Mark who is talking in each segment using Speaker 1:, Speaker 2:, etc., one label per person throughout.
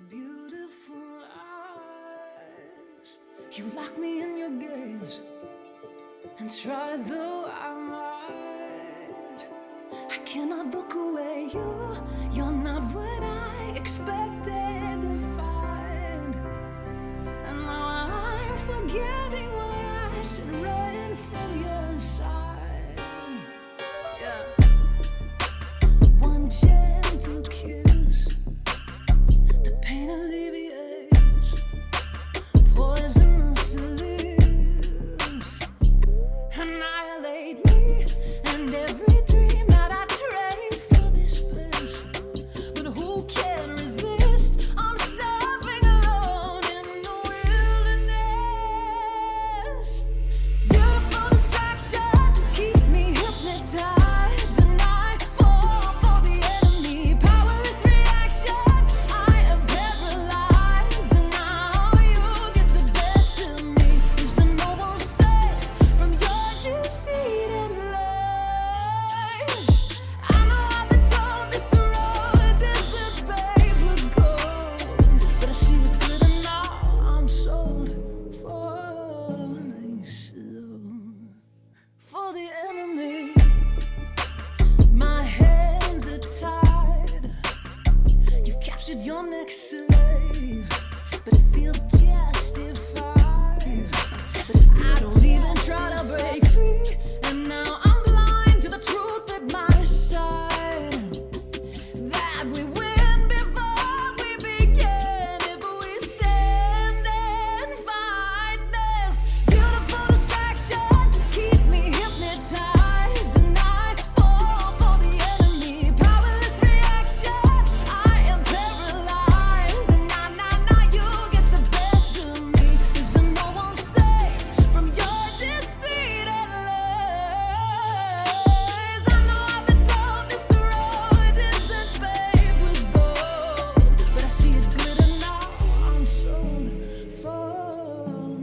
Speaker 1: Beautiful eyes, you lock me in your gaze, and try though I might, I cannot look away. You're not what I expected to find, and now I'm forgetting why I should run from your side. Yeah. One gentle kiss, the pain alleviates. Poisonous lips annihilate me, and every dream that I trade for this bliss. But who can resist? I'm starving alone in the wilderness. Beautiful distraction, keep me hypnotized, and I fall for the enemy. Powerless reaction, I am paralyzed, and now you get the best of me. Is the noble safe from your deceit and lies? I know I've been told this road isn't paved with gold, but I see it glitter now. I'm sold for the enemy. My hands are tied. You've captured your next slave, but it feels justified. I don't even try to break free, and now I'm blind to the truth at my side. That we win before we begin if we stand and fight this. Beautiful distraction, keep me hypnotized, and I fall for the enemy. Powerless reaction, I am paralyzed, and now you get the best of me. Is there no one safe from your deceit and lies? I know I've been told this road isn't paved with gold, but I see it glitter now. I'm sold for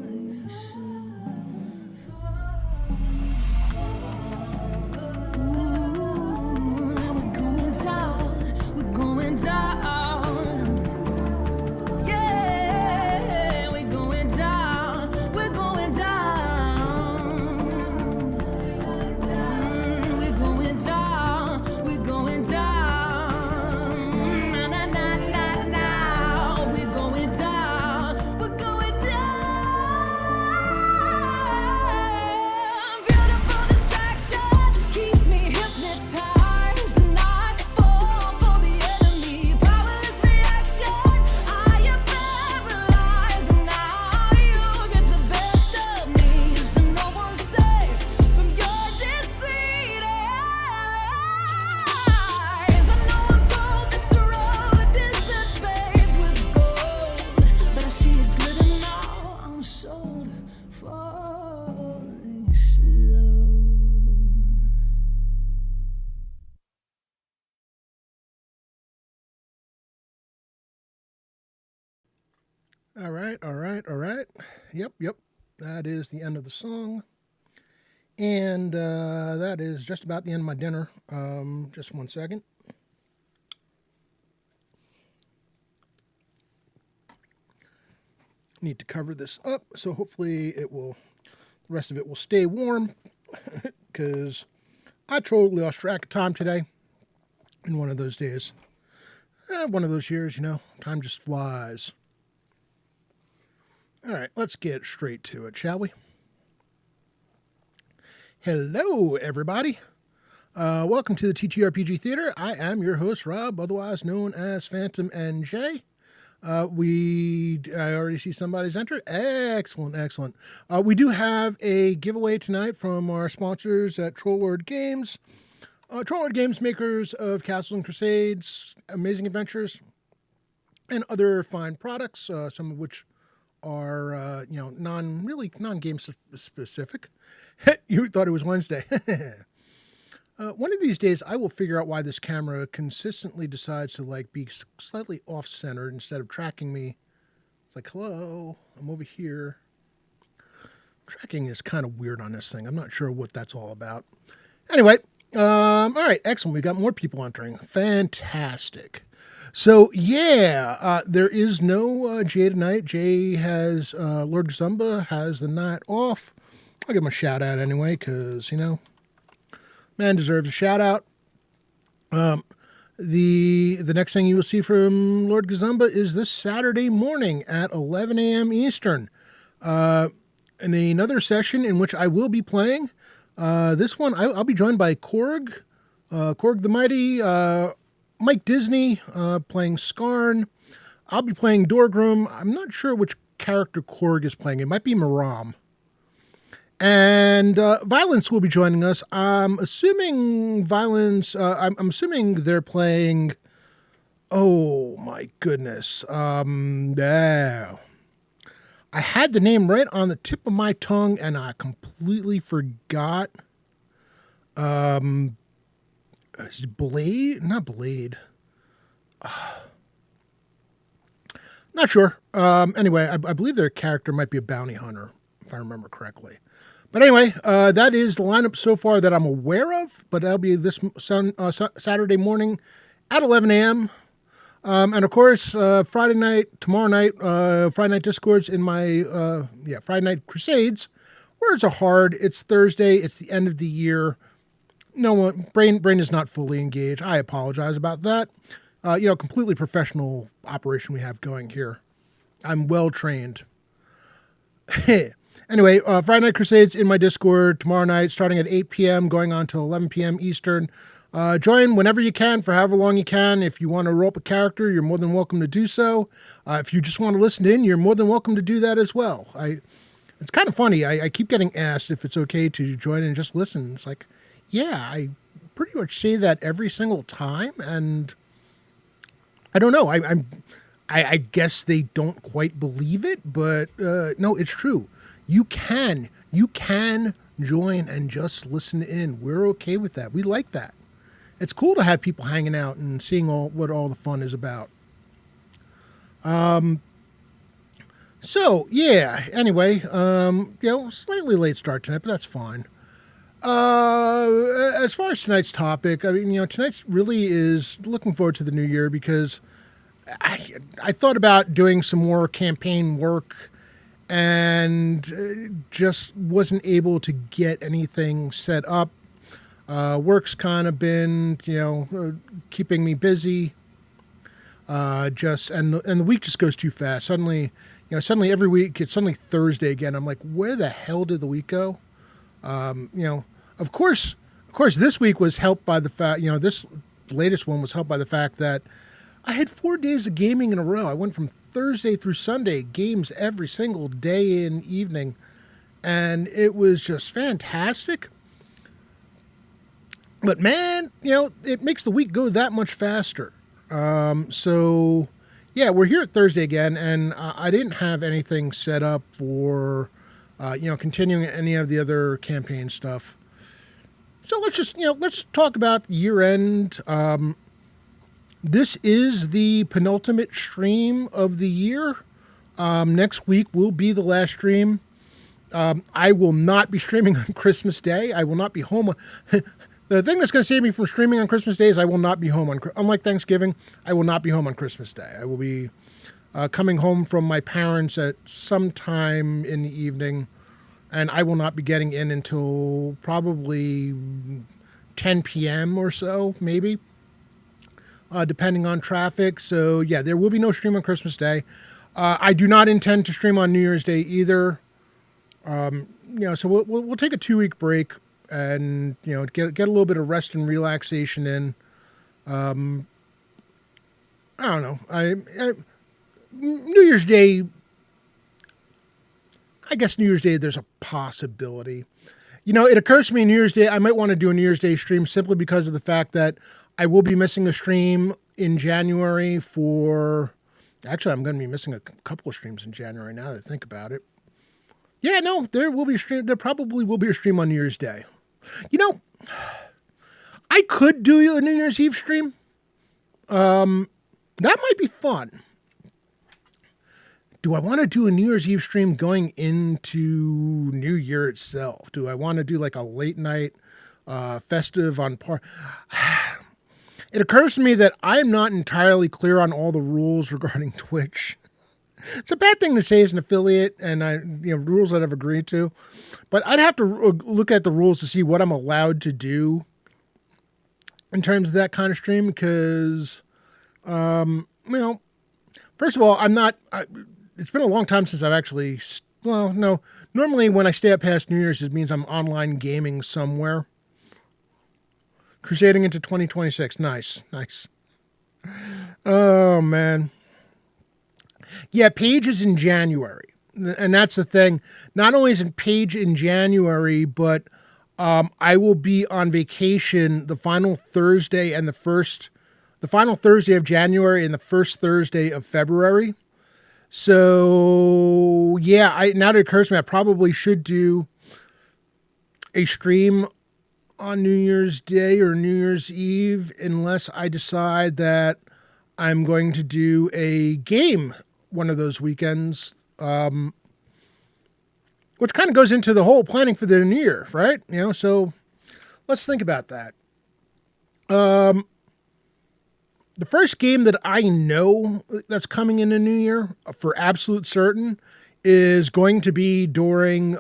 Speaker 1: this. We're going down. We're going down. Yeah, we're going down. We're going down. We're going down. We're going down. Na na na na. We're going down. We're going down. Beautiful distraction, keep me hypnotized, and I fall for the enemy. Powerless reaction, I am paralyzed, and now you get the best of me. Is there no one safe from your deceit and lies? I know I'm told this road isn't paved with gold, but I see it glitter now. I'm sold for this love.
Speaker 2: All right, all right, all right. Yep. That is the end of the song. And that is just about the end of my dinner. Just 1 second. Need to cover this up, so hopefully the rest of it will stay warm, because I totally lost track of time today. In one of those days. One of those years, time just flies. All right, let's get straight to it, shall we? Hello, everybody. Welcome to the TTRPG Theater. I am your host, Rob, otherwise known as Phantom NJ. I already see somebody's entered. Excellent. We do have a giveaway tonight from our sponsors at Trollord Games. Trollord Games, makers of Castles and Crusades, Amazing Adventures, and other fine products, some of which are, non-game specific. You thought it was Wednesday. One of these days, I will figure out why this camera consistently decides to be slightly off-centered instead of tracking me. It's like, hello, I'm over here. Tracking is kind of weird on this thing. I'm not sure what that's all about. Anyway, all right, excellent. We got more people entering. Fantastic. So yeah, there is no Jay tonight. Jay has Lord Zumba has the night off. I'll give him a shout out anyway, because man deserves a shout out. The next thing you will see from Lord Gazumba is this Saturday morning at 11 a.m. Eastern, in another session in which I will be playing. This one I'll be joined by Korg, Korg the Mighty, Mike Disney playing Skarn. I'll be playing Dorgrim. I'm not sure which character Korg is playing. It might be Maram. And Violence will be joining us. I'm assuming Violence. I'm assuming they're playing. Oh my goodness. Yeah. I had the name right on the tip of my tongue, and I completely forgot. Is it Blade? Not Blade. Not sure. Anyway, I believe their character might be a bounty hunter, if I remember correctly. But anyway, that is the lineup so far that I'm aware of, but that'll be this Saturday morning at 11 a.m. And of course, Friday night, tomorrow night, Friday Night Discords in my, Friday Night Crusades. Words are hard. It's Thursday. It's the end of the year. No one, brain is not fully engaged. I apologize about that. Completely professional operation we have going here. I'm well trained. Anyway, Friday Night Crusades in my Discord tomorrow night, starting at 8 p.m., going on till 11 p.m. Eastern. Join whenever you can, for however long you can. If you want to roll up a character, you're more than welcome to do so. If you just want to listen in, you're more than welcome to do that as well. It's kind of funny. I keep getting asked if it's okay to join and just listen. It's like, yeah, I pretty much say that every single time, and I don't know. I guess they don't quite believe it, but no, it's true. You can join and just listen in. We're okay with that. We like that. It's cool to have people hanging out and seeing what all the fun is about. So yeah. Anyway, slightly late start tonight, but that's fine. As far as tonight's topic, I mean, tonight's really is looking forward to the new year, because I thought about doing some more campaign work and just wasn't able to get anything set up. Work's kind of been, keeping me busy. And the week just goes too fast. Suddenly every week it's suddenly Thursday again. I'm like, where the hell did the week go? Of course, this week was helped by the fact, this latest one was helped by the fact that I had 4 days of gaming in a row. I went from Thursday through Sunday, games every single day and evening, and it was just fantastic. But man, it makes the week go that much faster. So yeah, we're here at Thursday again, and I didn't have anything set up for, continuing any of the other campaign stuff. So let's talk about year end. This is the penultimate stream of the year. Next week will be the last stream. I will not be streaming on Christmas Day. I will not be home. The thing that's going to save me from streaming on Christmas Day is I will not be home unlike Thanksgiving, I will not be home on Christmas Day. I will be coming home from my parents at some time in the evening, and I will not be getting in until probably 10 p.m. or so, maybe, depending on traffic. So yeah, there will be no stream on Christmas Day. I do not intend to stream on New Year's Day either. So we'll take a 2-week break and get a little bit of rest and relaxation in. I don't know. New Year's Day. I guess New Year's Day there's a possibility. It occurs to me New Year's Day I might want to do a New Year's Day stream simply because of the fact that I will be missing a stream in January for. Actually, I'm going to be missing a couple of streams in January now that I think about it. Yeah, no, there will be a stream. There probably will be a stream on New Year's Day. I could do a New Year's Eve stream. That might be fun. Do I want to do a New Year's Eve stream going into New Year itself? Do I want to do like a late night festive on par? it occurs to me that I'm not entirely clear on all the rules regarding Twitch. It's a bad thing to say as an affiliate, and rules that I've agreed to, but I'd have to look at the rules to see what I'm allowed to do in terms of that kind of stream. Because, first of all, I'm not. It's been a long time since I've actually. Well, no. Normally, when I stay up past New Year's, it means I'm online gaming somewhere. Crusading into 2026. Nice. Oh, man. Yeah, Page is in January. And that's the thing. Not only is it Page in January, but I will be on vacation the final Thursday and the final Thursday of January and the first Thursday of February. So, yeah, now that it occurs to me, I probably should do a stream on New Year's Day or New Year's Eve, unless I decide that I'm going to do a game one of those weekends, which kind of goes into the whole planning for the new year, right? So let's think about that. The first game that I know that's coming in the new year for absolute certain is going to be during,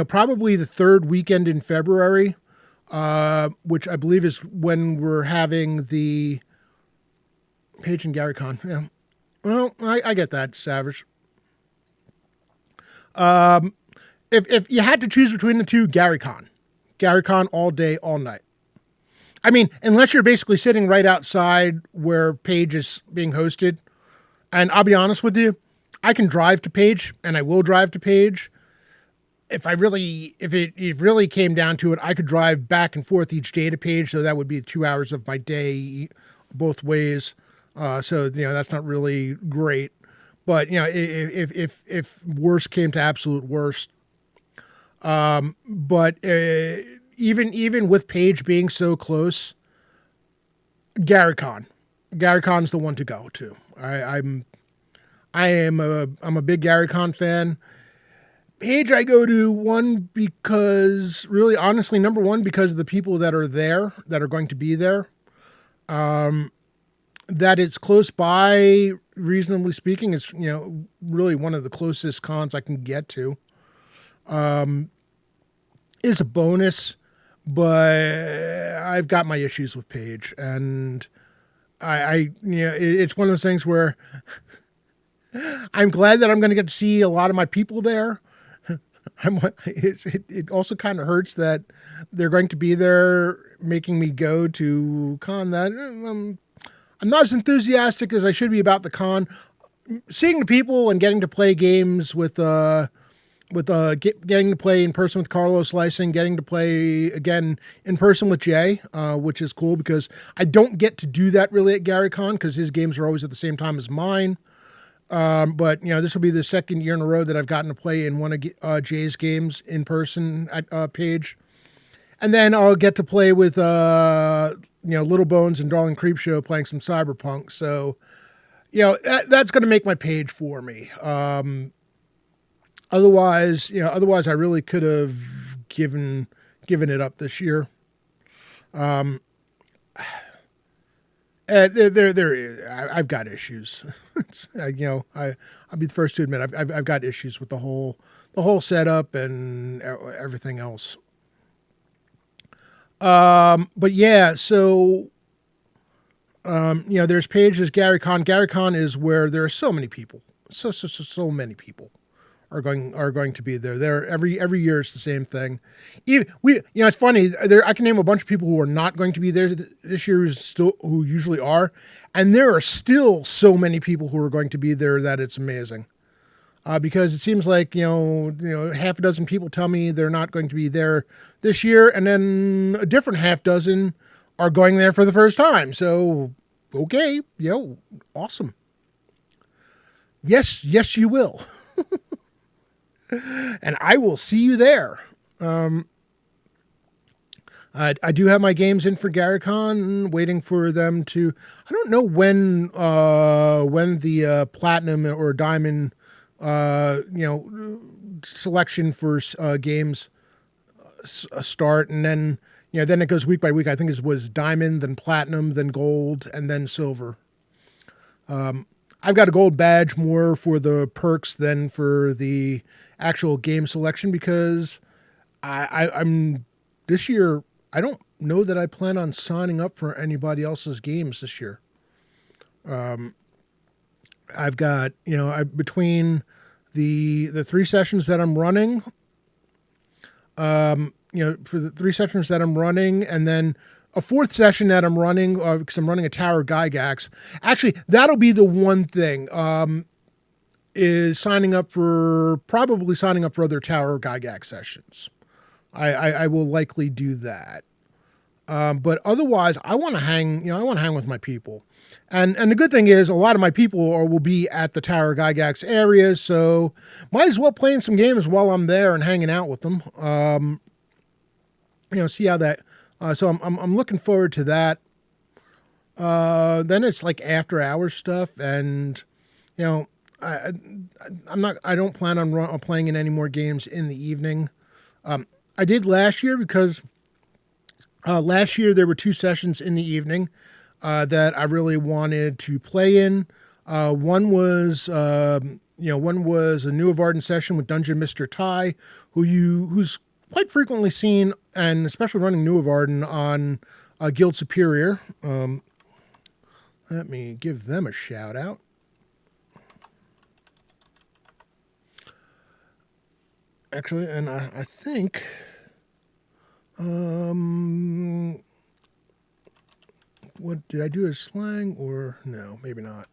Speaker 2: probably the third weekend in February, which I believe is when we're having the Page and Gary Con. Yeah. Well, I get that, Savage. If you had to choose between the two, Gary Con all day, all night. I mean, unless you're basically sitting right outside where Page is being hosted. And I'll be honest with you, I can drive to Page, and I will drive to Page. If it really came down to it, I could drive back and forth each day to Page, so that would be 2 hours of my day both ways. So that's not really great. But if worst came to absolute worst, but even with Page being so close, GaryCon's the one to go to. I'm a big GaryCon fan. Page I go to, one, because really honestly, number one, because of the people that are there, that are going to be there. That it's close by, reasonably speaking. It's, really one of the closest cons I can get to. Is a bonus, but I've got my issues with Page, and it's one of those things where I'm glad that I'm going to get to see a lot of my people there. It also kind of hurts that they're going to be there making me go to con that I'm not as enthusiastic as I should be about the con. Seeing the people and getting to play games with getting to play in person with Carlos Lysing, getting to play again in person with Jay, which is cool because I don't get to do that really at GaryCon because his games are always at the same time as mine. But this will be the second year in a row that I've gotten to play in one of Jay's games in person at Page. And then I'll get to play with Little Bones and Darling Creepshow playing some Cyberpunk. So, that's going to make my Page for me. Otherwise I really could have given it up this year. I've got issues. I'll be the first to admit I've got issues with the whole setup and everything else. But yeah, so there's Page, there's GaryCon. GaryCon is where there are so many people, so many people are going to be there. There every year it's the same thing. It's funny. I can name a bunch of people who are not going to be there this year, who usually are, and there are still so many people who are going to be there that it's amazing. Because it seems like half a dozen people tell me they're not going to be there this year, and then a different half dozen are going there for the first time. So, okay, awesome. Yes, you will. And I will see you there. I do have my games in for GaryCon, waiting for them to. I don't know when the platinum or diamond, selection for games a start, and then then it goes week by week. I think it was diamond, then platinum, then gold, and then silver. I've got a gold badge more for the perks than for the actual game selection because I'm this year. I don't know that I plan on signing up for anybody else's games this year. I've got between the 3 sessions that I'm running, for the 3 sessions that I'm running, and then a 4th session that I'm running because I'm running a Tower Gygax. Actually, that'll be the one thing is probably signing up for other Tower Gygax sessions. I will likely do that. But otherwise, I want to hang. I want to hang with my people, and the good thing is, a lot of my people will be at the Tower Gygax area, so might as well play some games while I'm there and hanging out with them. See how that. So I'm looking forward to that. Then it's like after hours stuff, and I don't plan on playing in any more games in the evening. I did last year because last year there were 2 sessions in the evening that I really wanted to play in. One was a New of Arden session with Dungeon Mr. Ty, who's quite frequently seen, and especially running New of Arden on Guild Superior. Let me give them a shout out. Actually, and I think, what did I do as slang or no? Maybe not.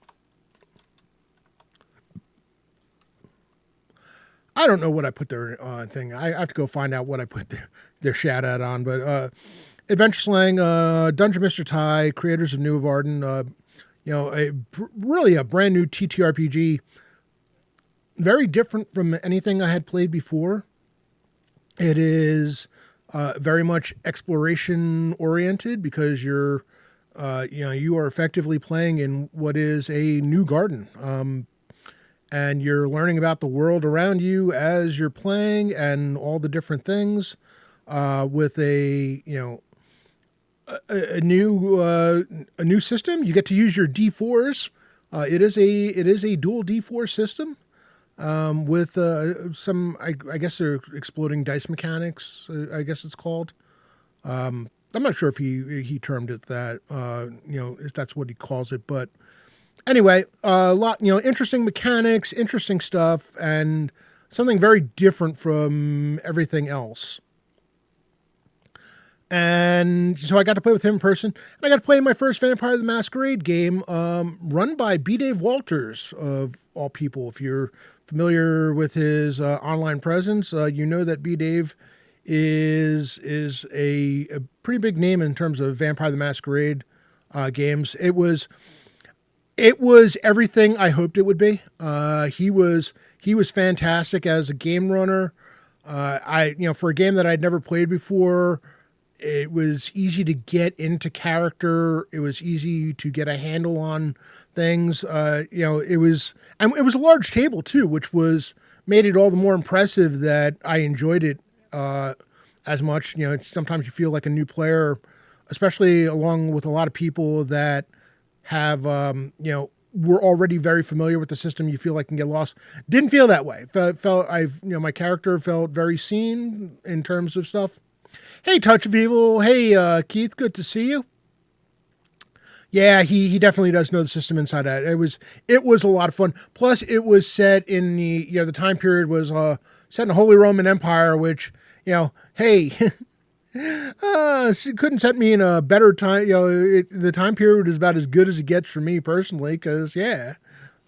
Speaker 2: I don't know what I put their thing. I have to go find out what I put their shout out on. But Adventure Slang, Dungeon Mr. Ty, creators of New of Arden, really a brand new TTRPG. Very different from anything I had played before. It is very much exploration oriented because you are effectively playing in what is a new garden. And you're learning about the world around you as you're playing and all the different things with a new system. You get to use your D4s. It is a dual D4 system with some I guess they're exploding dice mechanics. I guess it's called. I'm not sure if he termed it that. If that's what he calls it, but. Anyway, a lot, interesting mechanics, interesting stuff, and something very different from everything else. And so I got to play with him in person, and I got to play my first Vampire the Masquerade game, run by B. Dave Walters, of all people. If you're familiar with his online presence, you know that B. Dave is a pretty big name in terms of Vampire the Masquerade games. It was everything I hoped it would be. He was fantastic as a game runner. For a game that I'd never played before, it was easy to get into character. It was easy to get a handle on things. It was a large table too, which made it all the more impressive that I enjoyed it as much. Sometimes you feel like a new player, especially along with a lot of people that have, we're already very familiar with the system. You feel like can get lost. Didn't feel that way. My character felt very seen in terms of stuff. Hey, Touch of Evil. Hey, Keith, good to see you. Yeah, he definitely does know the system inside out. It was a lot of fun. Plus, it was set in the time period was set in the Holy Roman Empire, which, hey, couldn't set me in a better time. The time period is about as good as it gets for me personally, because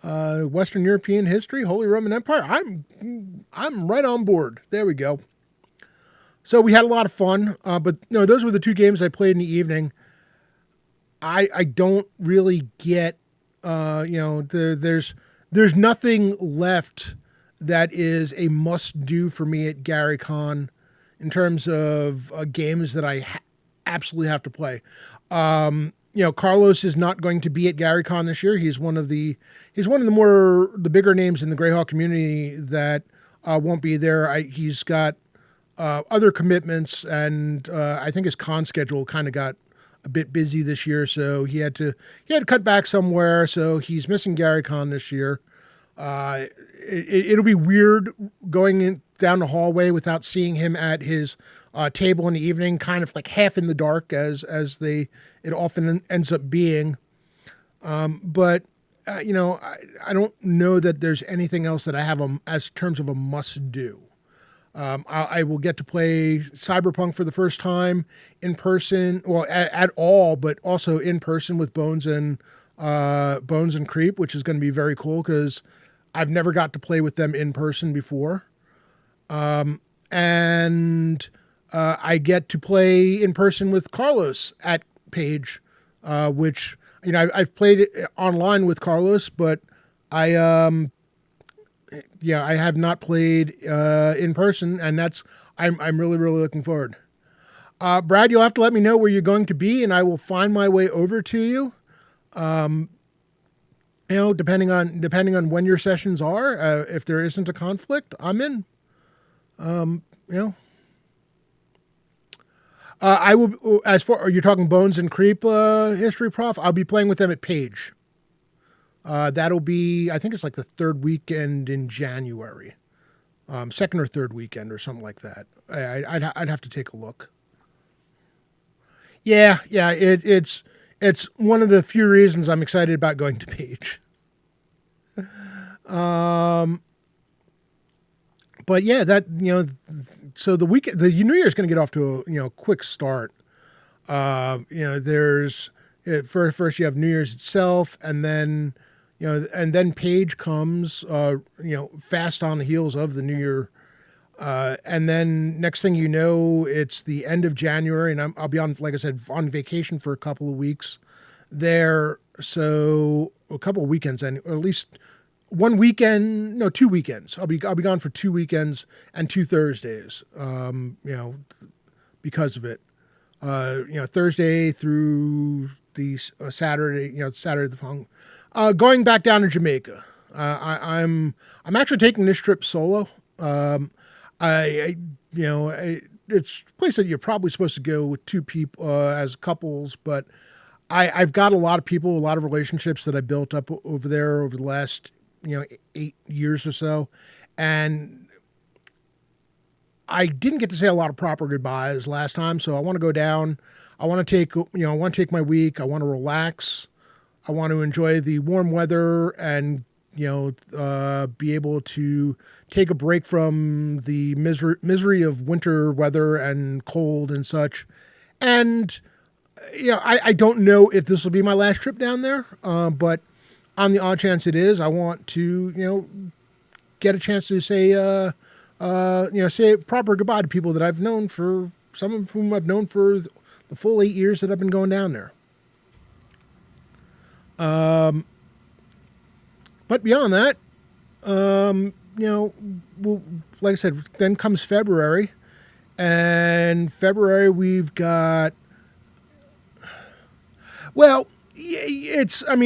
Speaker 2: Western European history, Holy Roman Empire. I'm right on board. There we go. So we had a lot of fun, but those were the 2 games I played in the evening. I don't really get, there's nothing left that is a must do for me at Gary Con in terms of games that I absolutely have to play. Carlos is not going to be at Gary Con this year. He's one of the bigger names in the Greyhawk community that won't be there. He's got other commitments, and I think his con schedule kind of got a bit busy this year, so he had to cut back somewhere. So he's missing Gary Con this year. It'll be weird going down the hallway without seeing him at his table in the evening, kind of like half in the dark, as it often ends up being. But I don't know that there's anything else that I have as terms of a must do. I will get to play Cyberpunk for the first time in person, well, at all, but also in person with Bones and Creep, which is going to be very cool because I've never got to play with them in person before. And I get to play in person with Carlos at Page, which, I've played it online with Carlos, but I have not played in person, and I'm really, really looking forward. Brad, you'll have to let me know where you're going to be, and I will find my way over to you. Depending on when your sessions are, if there isn't a conflict, I'm in. I will. As far, are you talking Bones and Creep history, Prof? I'll be playing with them at Page. That'll be, I think it's like the third weekend in January, second or third weekend or something like that. I'd have to take a look. Yeah. It's one of the few reasons I'm excited about going to Page. But yeah, so the New Year's going to get off to a quick start. There's first you have New Year's itself, and then Page comes, fast on the heels of the New Year. And then next thing you know, it's the end of January, and I'll be on, like I said, on vacation for a couple of weeks there. So a couple of weekends, or at least 2 weekends. I'll be gone for 2 weekends and 2 Thursdays. Because of it. Thursday through the Saturday. Saturday the following. Going back down to Jamaica. I'm actually taking this trip solo. It's a place that you're probably supposed to go with two people as couples, but I've got a lot of people, a lot of relationships that I built up over there over the last 8 years or so, and I didn't get to say a lot of proper goodbyes last time, so I want to go down. I want to take my week. I want to relax. I want to enjoy the warm weather and be able to take a break from the misery of winter weather and cold and such. And I don't know if this will be my last trip down there, but on the odd chance it is, I want to get a chance to say say a proper goodbye to people that I've known, for some of whom I've known for the full 8 years that I've been going down there. But beyond that, like I said, then comes February, and February we've got, it's a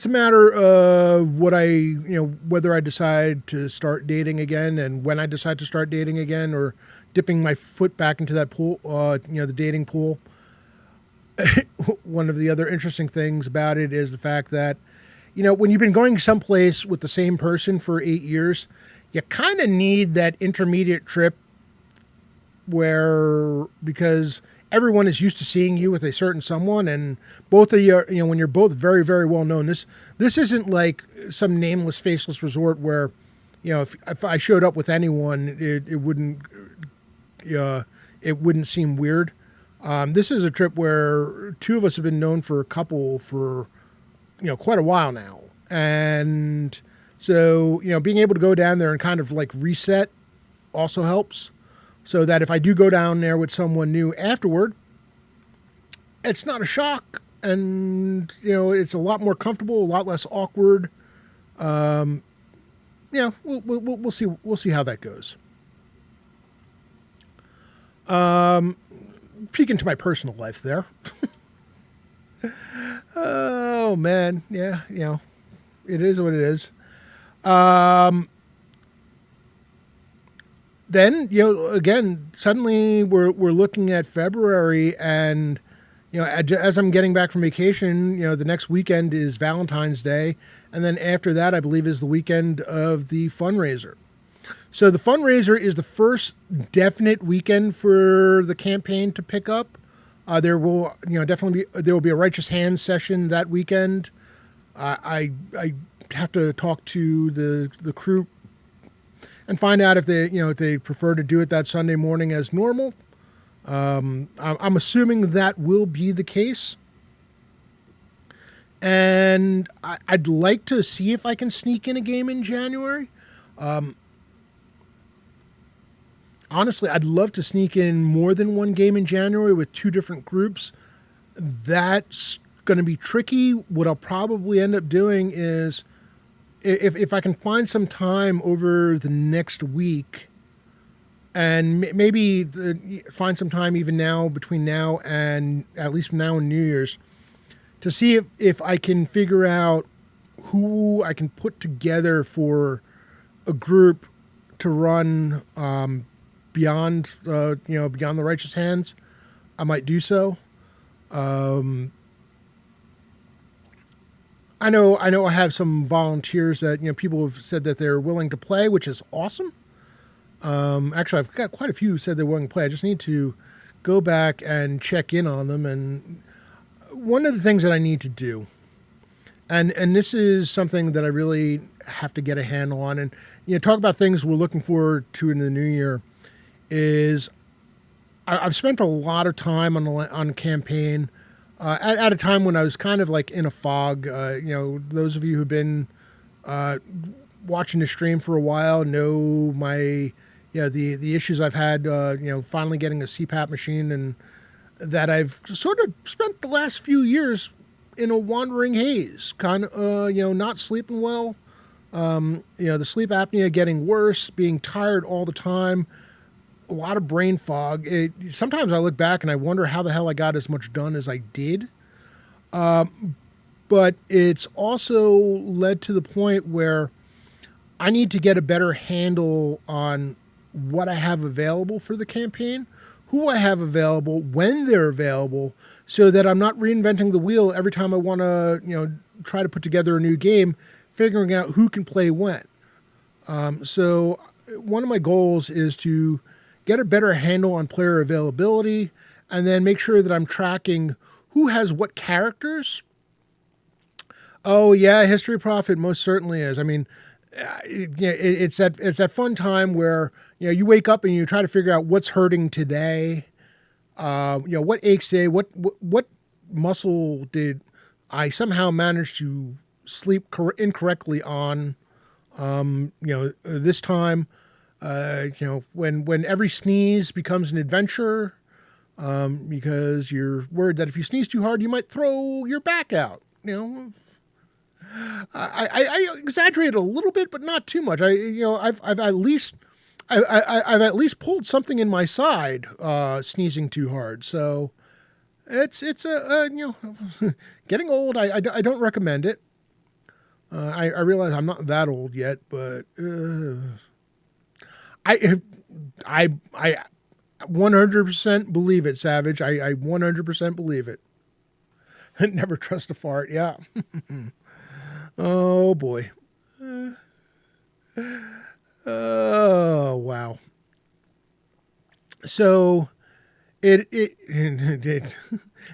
Speaker 2: matter of whether I decide to start dating again, and when I decide to start dating again, or dipping my foot back into that pool, the dating pool. One of the other interesting things about it is the fact that, when you've been going someplace with the same person for 8 years, you kind of need that intermediate trip because everyone is used to seeing you with a certain someone, and both of you, when you're both very, very well known, this isn't like some nameless, faceless resort where, if I showed up with anyone, it wouldn't seem weird. This is a trip where two of us have been known for a couple for, quite a while now. And so, being able to go down there and kind of like reset also helps, so that if I do go down there with someone new afterward, it's not a shock, and, it's a lot more comfortable, a lot less awkward. We'll see how that goes. Peek into my personal life there. Oh man, yeah, it is what it is. then, again, suddenly we're looking at February, and as I'm getting back from vacation, the next weekend is Valentine's Day, and then after that, I believe, is the weekend of the fundraiser. So the fundraiser is the first definite weekend for the campaign to pick up. There will, definitely there will be a Righteous Hands session that weekend. I have to talk to the crew and find out if they prefer to do it that Sunday morning as normal. I'm assuming that will be the case. And I'd like to see if I can sneak in a game in January. Honestly, I'd love to sneak in more than one game in January with two different groups. That's going to be tricky. What I'll probably end up doing is, if I can find some time over the next week, and maybe find some time even now, between now and at least now and New Year's, to see if I can figure out who I can put together for a group to run beyond beyond the Righteous Hands. I might do so. I know I have some volunteers that, people have said that they're willing to play, which is awesome. Actually, I've got quite a few who said they're willing to play. I just need to go back and check in on them. And one of the things that I need to do, and this is something that I really have to get a handle on, and talk about things we're looking forward to in the new year, is I've spent a lot of time on campaign. At a time when I was kind of like in a fog. Those of you who've been watching the stream for a while know my, the issues I've had, finally getting a CPAP machine, and that I've sort of spent the last few years in a wandering haze, kind of, not sleeping well, the sleep apnea getting worse, being tired all the time, a lot of brain fog. Sometimes I look back and I wonder how the hell I got as much done as I did. But it's also led to the point where I need to get a better handle on what I have available for the campaign, who I have available, when they're available, so that I'm not reinventing the wheel every time I want to, try to put together a new game, figuring out who can play when. So one of my goals is to get a better handle on player availability, and then make sure that I'm tracking who has what characters. Oh yeah, History Prophet most certainly is. I mean, it's that fun time where you wake up and you try to figure out what's hurting today. What aches today. What muscle did I somehow manage to sleep incorrectly on? This time. When every sneeze becomes an adventure, because you're worried that if you sneeze too hard, you might throw your back out. I exaggerate a little bit, but not too much. I've at least pulled something in my side, sneezing too hard. So it's getting old. I don't recommend it. I realize I'm not that old yet, but, I 100% believe it, Savage. I 100% believe it. Never trust a fart. Yeah. Oh boy. Oh wow. So it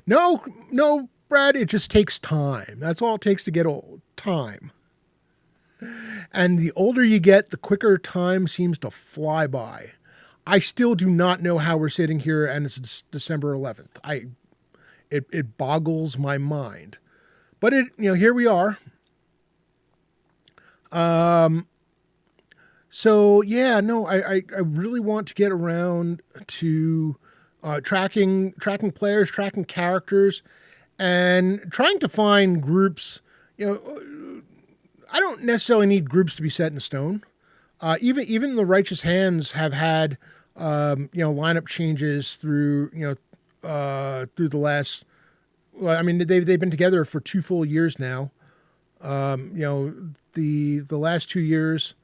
Speaker 2: no, Brad. It just takes time. That's all it takes to get old. Time. And the older you get, the quicker time seems to fly by. I still do not know how we're sitting here and it's December 11th. It boggles my mind. But here we are. So yeah, no, I really want to get around to tracking players, tracking characters, and trying to find groups. I don't necessarily need groups to be set in stone. Even the Righteous Hands have had lineup changes through through the last. Well, I mean they've been together for 2 full years now. The last 2 years.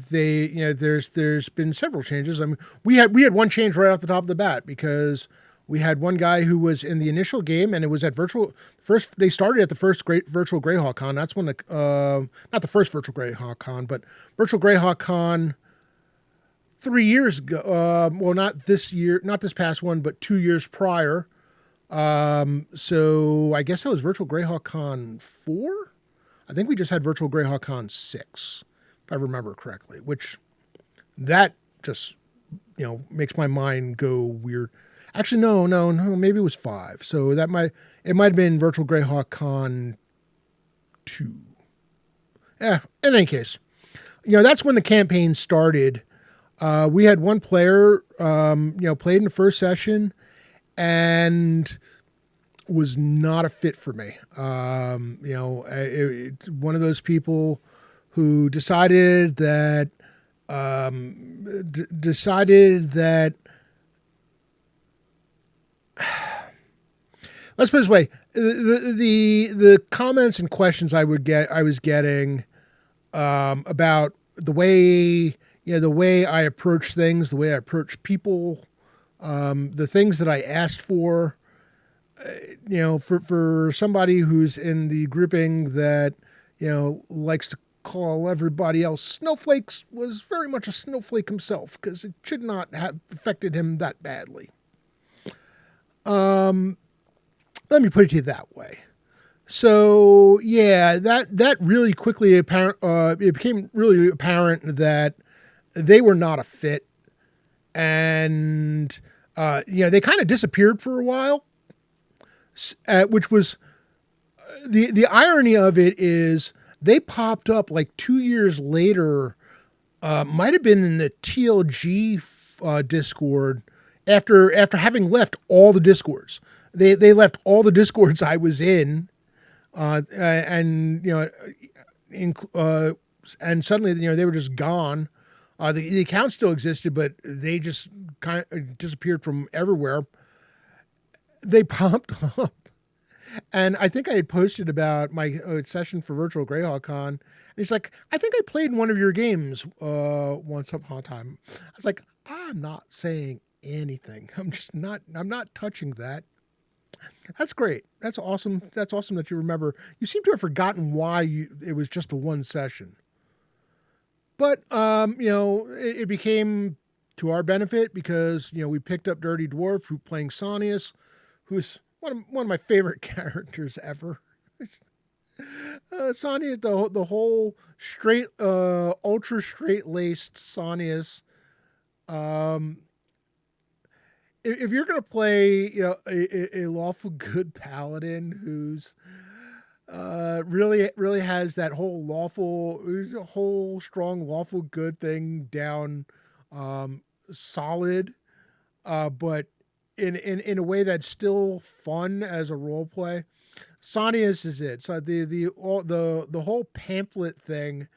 Speaker 2: there's been several changes. I mean, we had one change right off the top of the bat because we had one guy who was in the initial game, and it was at virtual first. They started at the first great virtual Greyhawk Con. That's when not the first virtual Greyhawk Con, but virtual Greyhawk Con 3 years ago. Well, not this year, not this past one, but 2 years prior. So I guess that was virtual Greyhawk Con 4. I think we just had virtual Greyhawk Con 6, if I remember correctly. Which that just makes my mind go weird. Actually, no, maybe it was 5. So it might have been virtual Greyhawk Con 2. In any case, that's when the campaign started. We had one player, played in the first session and was not a fit for me. One of those people who decided that let's put it this way: the comments and questions I was getting about the way I approach things, the way I approach people, the things that I asked for. For somebody who's in the grouping that likes to call everybody else snowflakes, was very much a snowflake himself because it should not have affected him that badly. Let me put it to you that way. So yeah, that really quickly apparent. It became really apparent that they were not a fit, and they kind of disappeared for a while. Which was the irony of it is they popped up like 2 years later. Might have been in the TLG Discord after having left all the Discords. They left all the Discords I was in, and suddenly they were just gone. The account still existed, but they just kind of disappeared from everywhere. They popped up, and I think I had posted about my session for virtual Greyhawk Con. And he's like, I think I played one of your games once upon a time. I was like, I'm not saying anything. I'm not touching that. That's great. That's awesome. That's awesome that you remember. You seem to have forgotten why it was just the one session. But, it became to our benefit because, we picked up Dirty Dwarf who playing Sonius, who's one of my favorite characters ever. Sonia, the whole straight, ultra straight-laced Sonius. If you're going to play, a lawful good paladin who's really has that whole strong lawful good thing down, solid, but in a way that's still fun as a role play, Sonius is it. So the whole pamphlet thing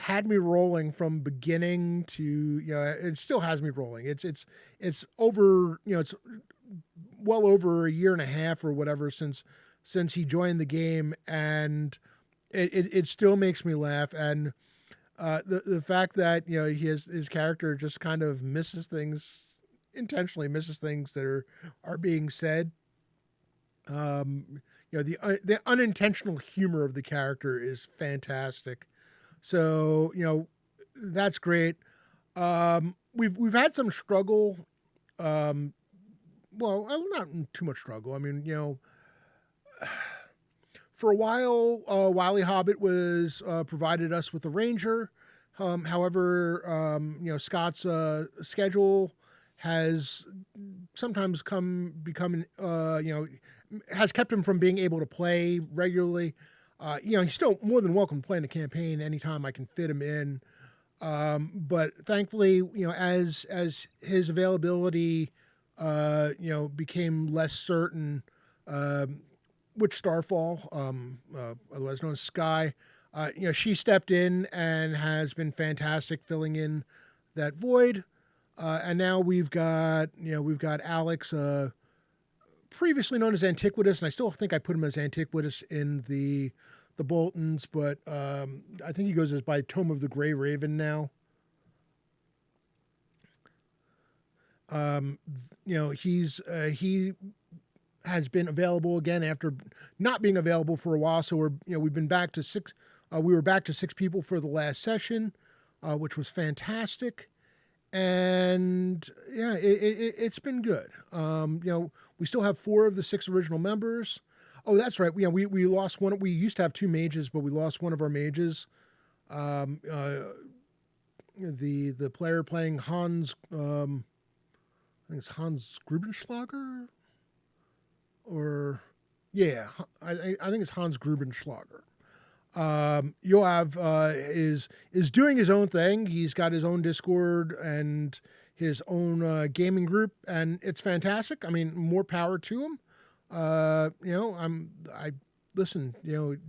Speaker 2: had me rolling from beginning to it still has me rolling. It's over it's well over a year and a half or whatever since he joined the game, and it still makes me laugh. And the fact that his character just kind of intentionally misses things that are being said. The unintentional humor of the character is fantastic. So that's great. We've had some struggle. Well, not too much struggle. I mean, for a while, Wily Hobbit was provided us with a ranger. However, Scott's schedule has sometimes has kept him from being able to play regularly. He's still more than welcome to play in the campaign anytime I can fit him in. But thankfully, as his availability, became less certain, Witch Starfall, otherwise known as Sky, she stepped in and has been fantastic filling in that void. And now we've got Alex, previously known as Antiquitous, and I still think I put him as Antiquitous in the the Boltons, but I think he goes as by Tome of the Grey Raven now. He has been available again after not being available for a while. So we've been back to six. We were back to 6 people for the last session, which was fantastic. And yeah, it's been good. We still have 4 of the 6 original members. Oh, that's right. We lost one. We used to have 2 mages, but we lost one of our mages. The player playing Hans, I think it's Hans Grubenschlager, or yeah, I think it's Hans Grubenschlager. Yoav is doing his own thing. He's got his own Discord and his own gaming group, and it's fantastic. I mean, more power to him. I listen. Do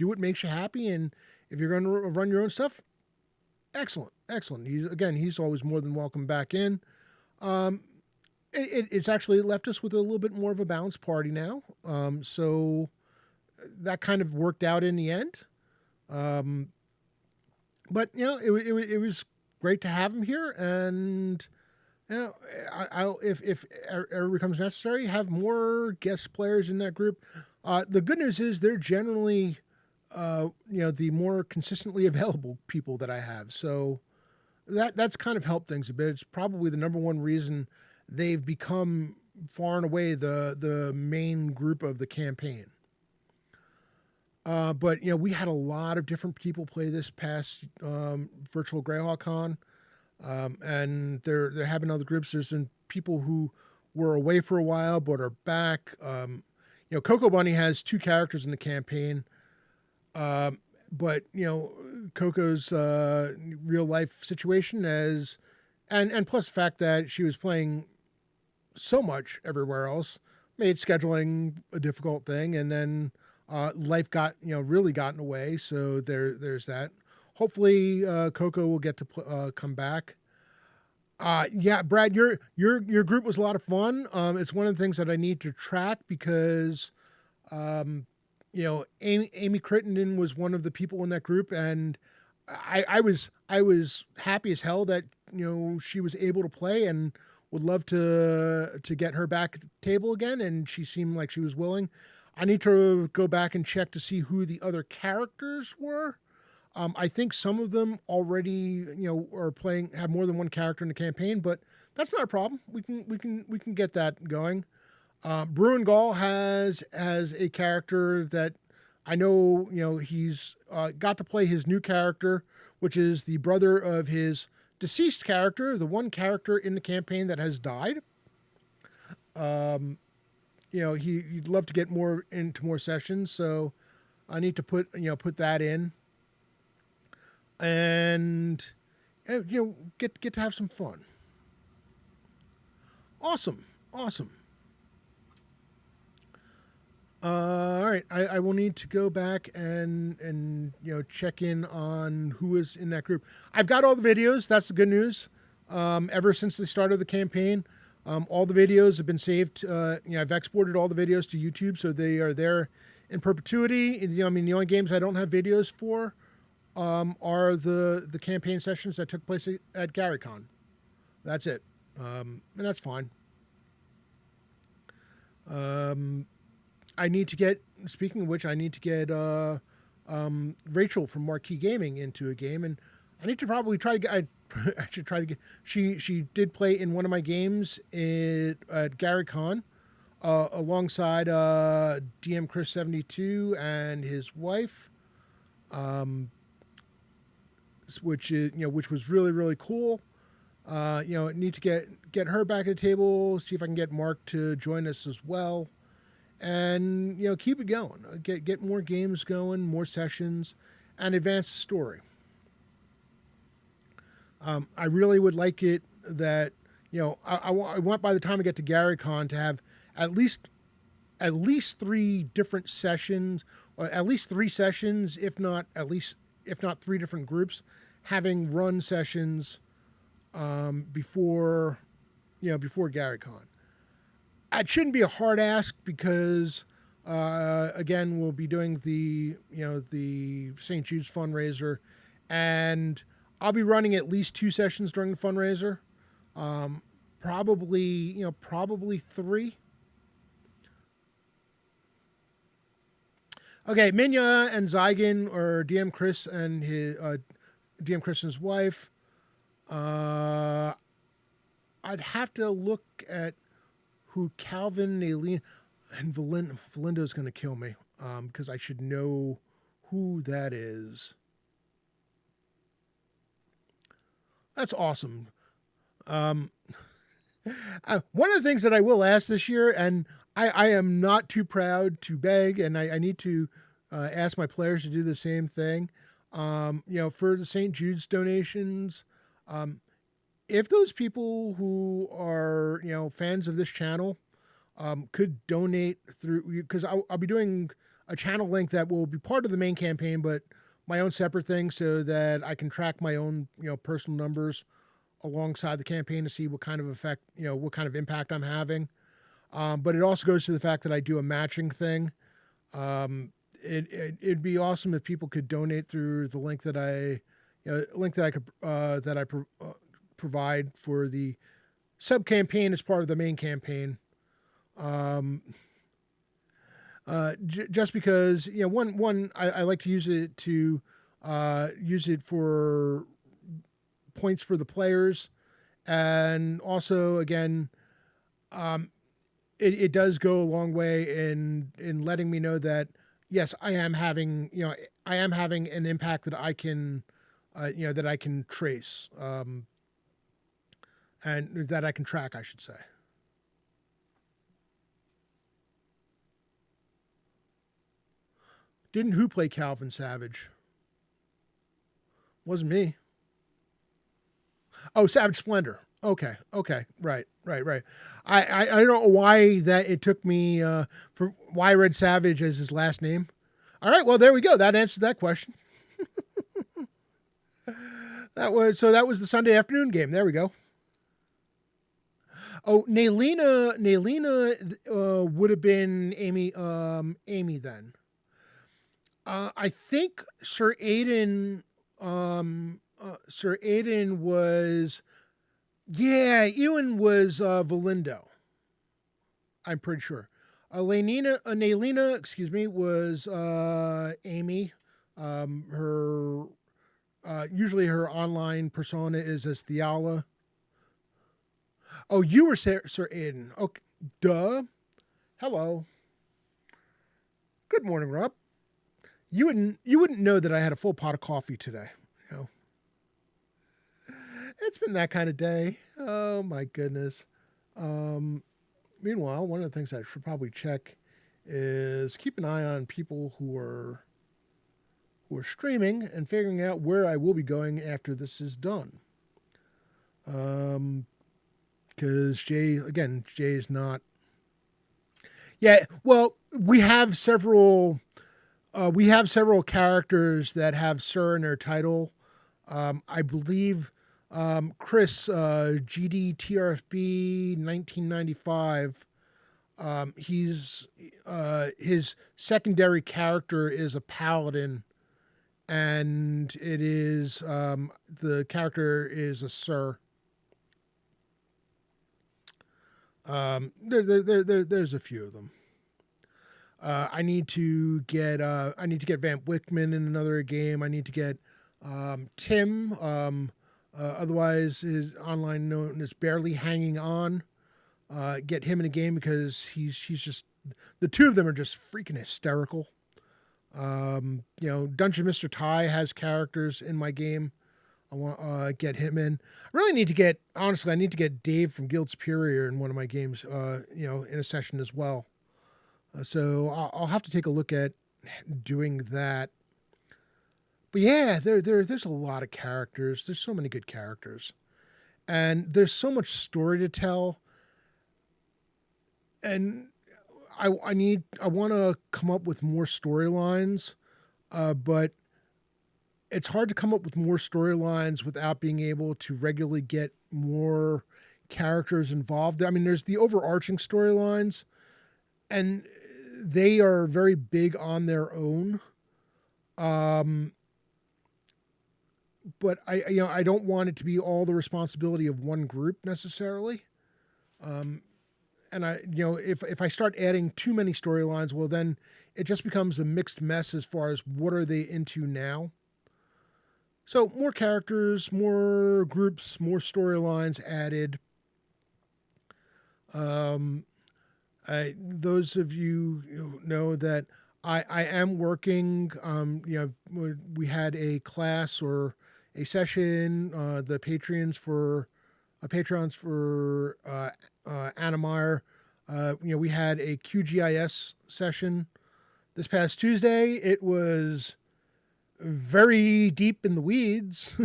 Speaker 2: what makes you happy, and if you're going to run your own stuff, excellent. He's always more than welcome back in. It's actually left us with a little bit more of a balanced party now. So that kind of worked out in the end. But it was great to have him here, and I'll if ever becomes necessary, have more guest players in that group. The good news is they're generally the more consistently available people that I have. So that's kind of helped things a bit. It's probably the number one reason they've become far and away the main group of the campaign. But we had a lot of different people play this past virtual Greyhawk Con, and there have been other groups. There's been people who were away for a while but are back. Coco Bunny has 2 characters in the campaign, but Coco's real life situation and plus the fact that she was playing so much everywhere else made scheduling a difficult thing, and then life got really got in the way. So there's that. Hopefully Coco will get to come back. Yeah, Brad, your group was a lot of fun. It's one of the things that I need to track because Amy Crittenden was one of the people in that group, and I was happy as hell that she was able to play, and would love to get her back at the table again, and she seemed like she was willing. I need to go back and check to see who the other characters were. I think some of them already are playing, have more than one character in the campaign, but that's not a problem. We can get that going. Bruin Gall has a character that I know he's got to play his new character, which is the brother of his deceased character, the one character in the campaign that has died. He'd love to get more into more sessions, so I need to put that in, and get to have some fun. Awesome. All right, I will need to go back and check in on who is in that group. I've got all the videos. That's the good news. Ever since the start of the campaign, all the videos have been saved. I've exported all the videos to YouTube, so they are there in perpetuity. The only games I don't have videos for are the campaign sessions that took place at GaryCon. That's it, and that's fine. I need to get. Speaking of which, I need to get Rachel from Marquee Gaming into a game, and I need to probably try to get. I should try to get. She did play in one of my games at GaryCon, alongside DM Chris 72 and his wife, which was really, really cool. Need to get her back at the table. See if I can get Mark to join us as well, and keep it going. Get more games going, more sessions, and advance the story. I really would like it that, I want by the time I get to GaryCon to have at least 3 different sessions, or at least 3 sessions, if not 3 different groups, having run sessions before GaryCon. It shouldn't be a hard ask because Again, we'll be doing the St. Jude's fundraiser, and I'll be running at least 2 sessions during the fundraiser. Probably 3. Okay, Minya and Zygon, or DM Chris and his wife. I'd have to look at who Calvin, Aileen, and Valindo's going to kill me because I should know who that is. That's awesome. One of the things that I will ask this year, and I am not too proud to beg, and I need to ask my players to do the same thing. For the St. Jude's donations, if those people who are fans of this channel could donate through, because I'll be doing a channel link that will be part of the main campaign, but my own separate thing, so that I can track my own personal numbers alongside the campaign to see what kind of effect, what kind of impact I'm having. But it also goes to the fact that I do a matching thing. It'd be awesome if people could donate through the link that I provide for the sub campaign as part of the main campaign. Just because I like to use it for points for the players, and also again, it does go a long way in letting me know that yes, I am having an impact that I can trace, and that I can track, I should say. Didn't who play Calvin Savage? Wasn't me. Oh, Savage Splendor. Okay. Right. I don't know why that it took me for why I read Savage as his last name. All right, well there we go. That answered that question. That was the Sunday afternoon game. There we go. Oh, Naylina would have been Amy then. I think Sir Aiden was, Ewan was Valindo. I'm pretty sure. Naylina, excuse me, was Amy. Her usually her online persona is as Theala. Oh, you were Sir Aiden. Okay, duh. Hello. Good morning, Rob. You wouldn't know that I had a full pot of coffee today. It's been that kind of day. Oh my goodness. Meanwhile, one of the things I should probably check is keep an eye on people who are streaming and figuring out where I will be going after this is done. Because Jay is not. Yeah, well, we have several characters that have Sir in their title. I believe Chris, GDTRFB 1995, his secondary character is a paladin, and it is the character is a Sir. There's a few of them. I need to get Vamp Wickman in another game. I need to get Tim, otherwise is online known as Barely Hanging On. Get him in a game because he's just, the two of them are just freaking hysterical. Dungeon Mr. Ty has characters in my game. I want to get him in. I need to get Dave from Guild Superior in one of my games, in a session as well. So I'll have to take a look at doing that. But yeah, there's a lot of characters. There's so many good characters. And there's so much story to tell. And I want to come up with more storylines, but it's hard to come up with more storylines without being able to regularly get more characters involved. I mean, there's the overarching storylines, and they are very big on their own. But I don't want it to be all the responsibility of one group necessarily. And if I start adding too many storylines, well, then it just becomes a mixed mess as far as what are they into now. So more characters, more groups, more storylines added. Those of you who know that I am working. We had a class or a session. The patrons for Anna Meyer. We had a QGIS session this past Tuesday. It was very deep in the weeds.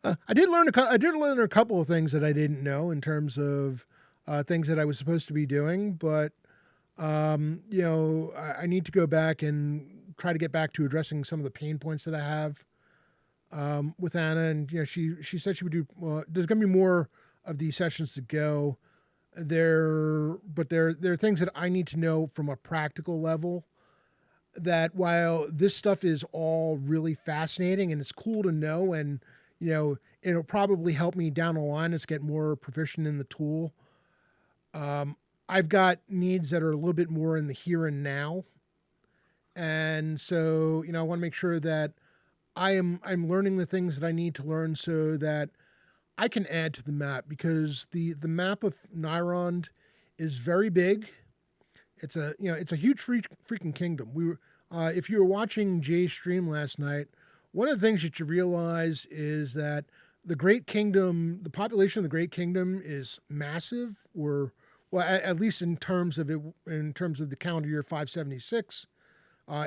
Speaker 2: I did learn a couple of things that I didn't know in terms of things that I was supposed to be doing, but I need to go back and try to get back to addressing some of the pain points that I have with Anna. And she said she would do. There's going to be more of these sessions to go. There are things that I need to know from a practical level. That while this stuff is all really fascinating and it's cool to know, and it'll probably help me down the line as get more proficient in the tool. I've got needs that are a little bit more in the here and now, and so I want to make sure that I'm learning the things that I need to learn so that I can add to the map, because the map of Nyrond is very big. It's a huge freaking kingdom. If you were watching Jay's stream last night, one of the things that you realize is that the Great Kingdom, the population of the Great Kingdom is massive, at least in terms of the calendar year 576,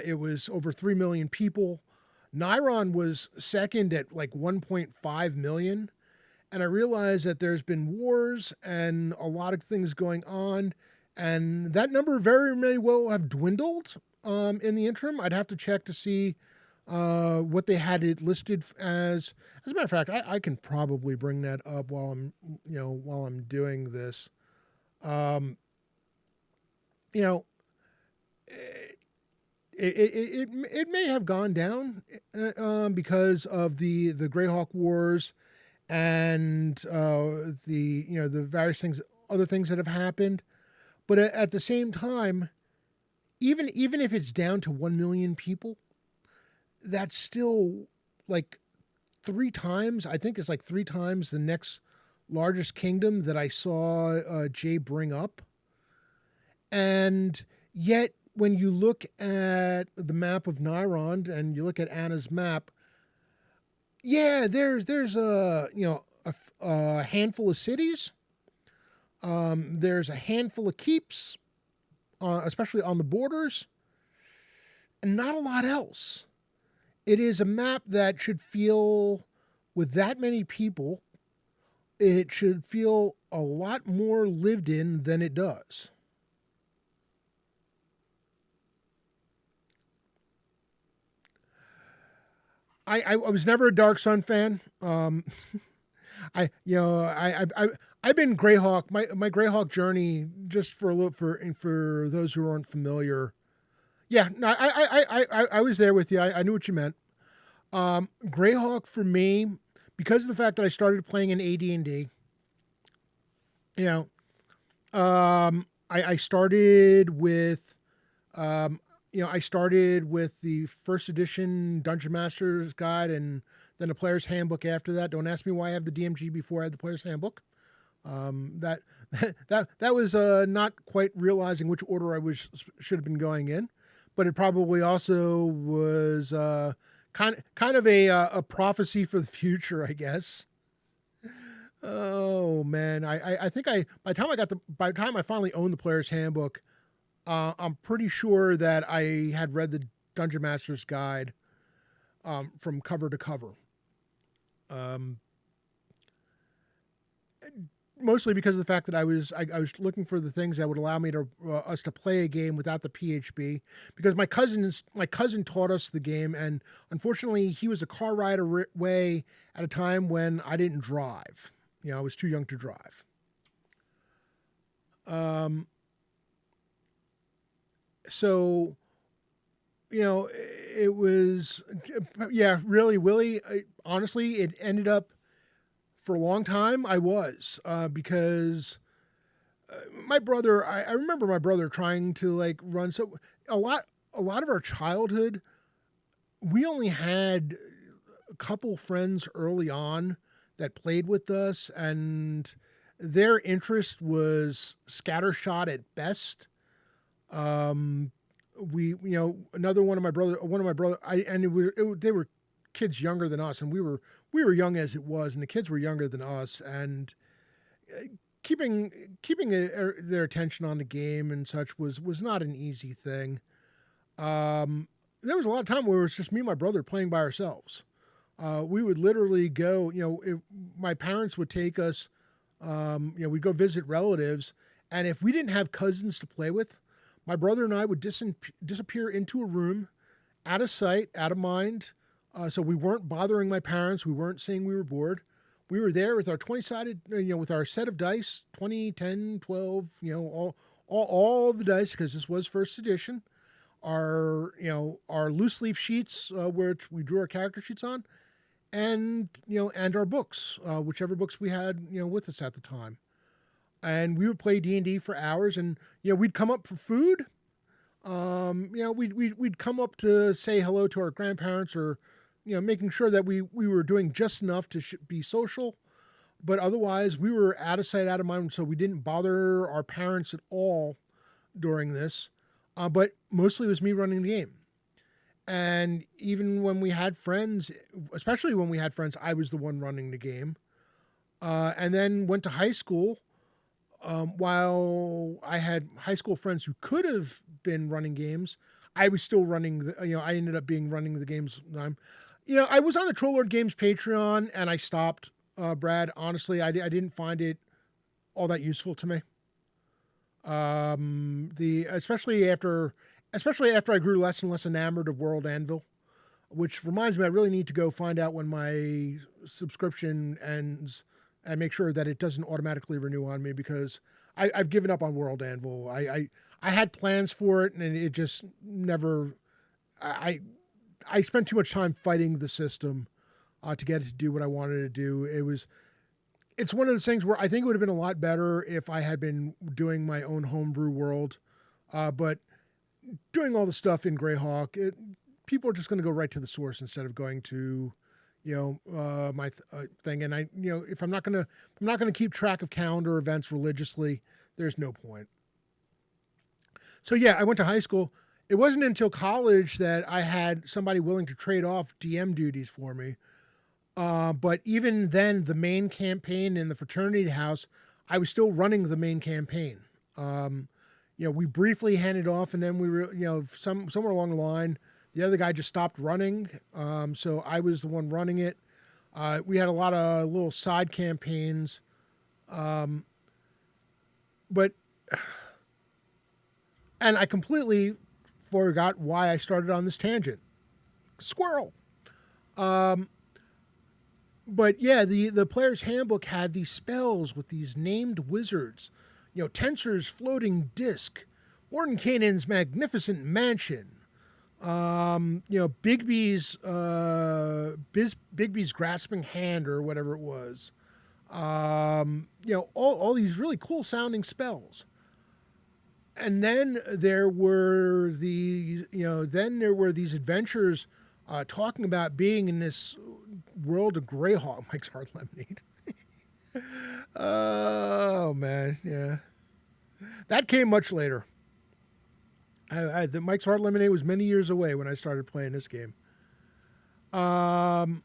Speaker 2: it was over 3 million people. Nyrond was second at like 1.5 million. And I realized that there's been wars and a lot of things going on. And that number very may well have dwindled in the interim. I'd have to check to see what they had it listed as. As a matter of fact, I can probably bring that up while I'm doing this. It may have gone down because of the Greyhawk Wars and the various other things that have happened. But at the same time, even if it's down to 1 million people, that's still like 3 times. I think it's like 3 times the next largest kingdom that I saw Jay bring up. And yet, when you look at the map of Nyrond and you look at Anna's map, yeah, there's a handful of cities. There's a handful of keeps, especially on the borders, and not a lot else. It is a map that should feel, with that many people, it should feel a lot more lived in than it does. I was never a Dark Sun fan. I've been Greyhawk. My Greyhawk journey, just for those who aren't familiar. Yeah, no, I was there with you. I knew what you meant. Greyhawk for me, because of the fact that I started playing in AD&D. I started with. I started with the first edition Dungeon Master's Guide and then the Player's Handbook after that. Don't ask me why I have the DMG before I had the Player's Handbook. That was not quite realizing which order I should have been going in, but it probably also was kind of a prophecy for the future, I guess. Oh man, I think by the time I finally owned the Player's Handbook, I'm pretty sure that I had read the Dungeon Master's Guide from cover to cover. Mostly because of the fact that I was looking for the things that would allow me to us to play a game without the PHB, because my cousin taught us the game, and unfortunately he was a car ride away at a time when I didn't drive. I was too young to drive. So, it was, yeah, really, Willie. Honestly, it ended up for a long time. I was because my brother. I remember my brother trying to like run. So a lot of our childhood, we only had a couple friends early on that played with us, and their interest was scattershot at best. Um, another one of my brother, they were kids younger than us, and we were young as it was, and the kids were younger than us, and keeping their attention on the game and such was not an easy thing. There was a lot of time where it was just me and my brother playing by ourselves. We would literally go, if my parents would take us, we'd go visit relatives, and if we didn't have cousins to play with, my brother and I would disappear into a room, out of sight, out of mind. So we weren't bothering my parents. We weren't saying we were bored. We were there with our 20-sided, with our set of dice, 20, 10, 12, all the dice, because this was first edition. Our loose leaf sheets, which we drew our character sheets on, and our books, whichever books we had, with us at the time. And we would play D&D for hours, and we'd come up for food. We'd come up to say hello to our grandparents, or making sure that we were doing just enough to be social, but otherwise we were out of sight, out of mind. So we didn't bother our parents at all during this. But mostly it was me running the game. And even when we had friends, especially when we had friends, I was the one running the game. And then went to high school. While I had high school friends who could have been running games, I was still running I ended up running the games. I was on the Troll Lord Games Patreon, and I stopped, Brad. Honestly, I didn't find it all that useful to me. Especially after I grew less and less enamored of World Anvil, which reminds me, I really need to go find out when my subscription ends and make sure that it doesn't automatically renew on me, because I've given up on World Anvil. I had plans for it, and it just never. I spent too much time fighting the system to get it to do what I wanted to do. It's one of those things where I think it would have been a lot better if I had been doing my own homebrew world, but doing all the stuff in Greyhawk, people are just going to go right to the source instead of going to, my thing. And if I'm not gonna keep track of calendar events religiously, there's no point. So yeah, I went to high school. It wasn't until college that I had somebody willing to trade off DM duties for me. But even then, the main campaign in the fraternity house, I was still running the main campaign. We briefly handed off, and then we were, somewhere along the line, the other guy just stopped running. So I was the one running it. We had a lot of little side campaigns. And I completely forgot why I started on this tangent. Squirrel. But yeah, the player's handbook had these spells with these named wizards. Tensor's floating disc, Mordenkainen's magnificent mansion. Bigby's grasping hand, or whatever it was. All these really cool sounding spells. And then there were these adventures talking about being in this world of Greyhawk. Mike's Hard Lemonade. Oh man, yeah. That came much later. The Mike's Hard Lemonade was many years away when I started playing this game. And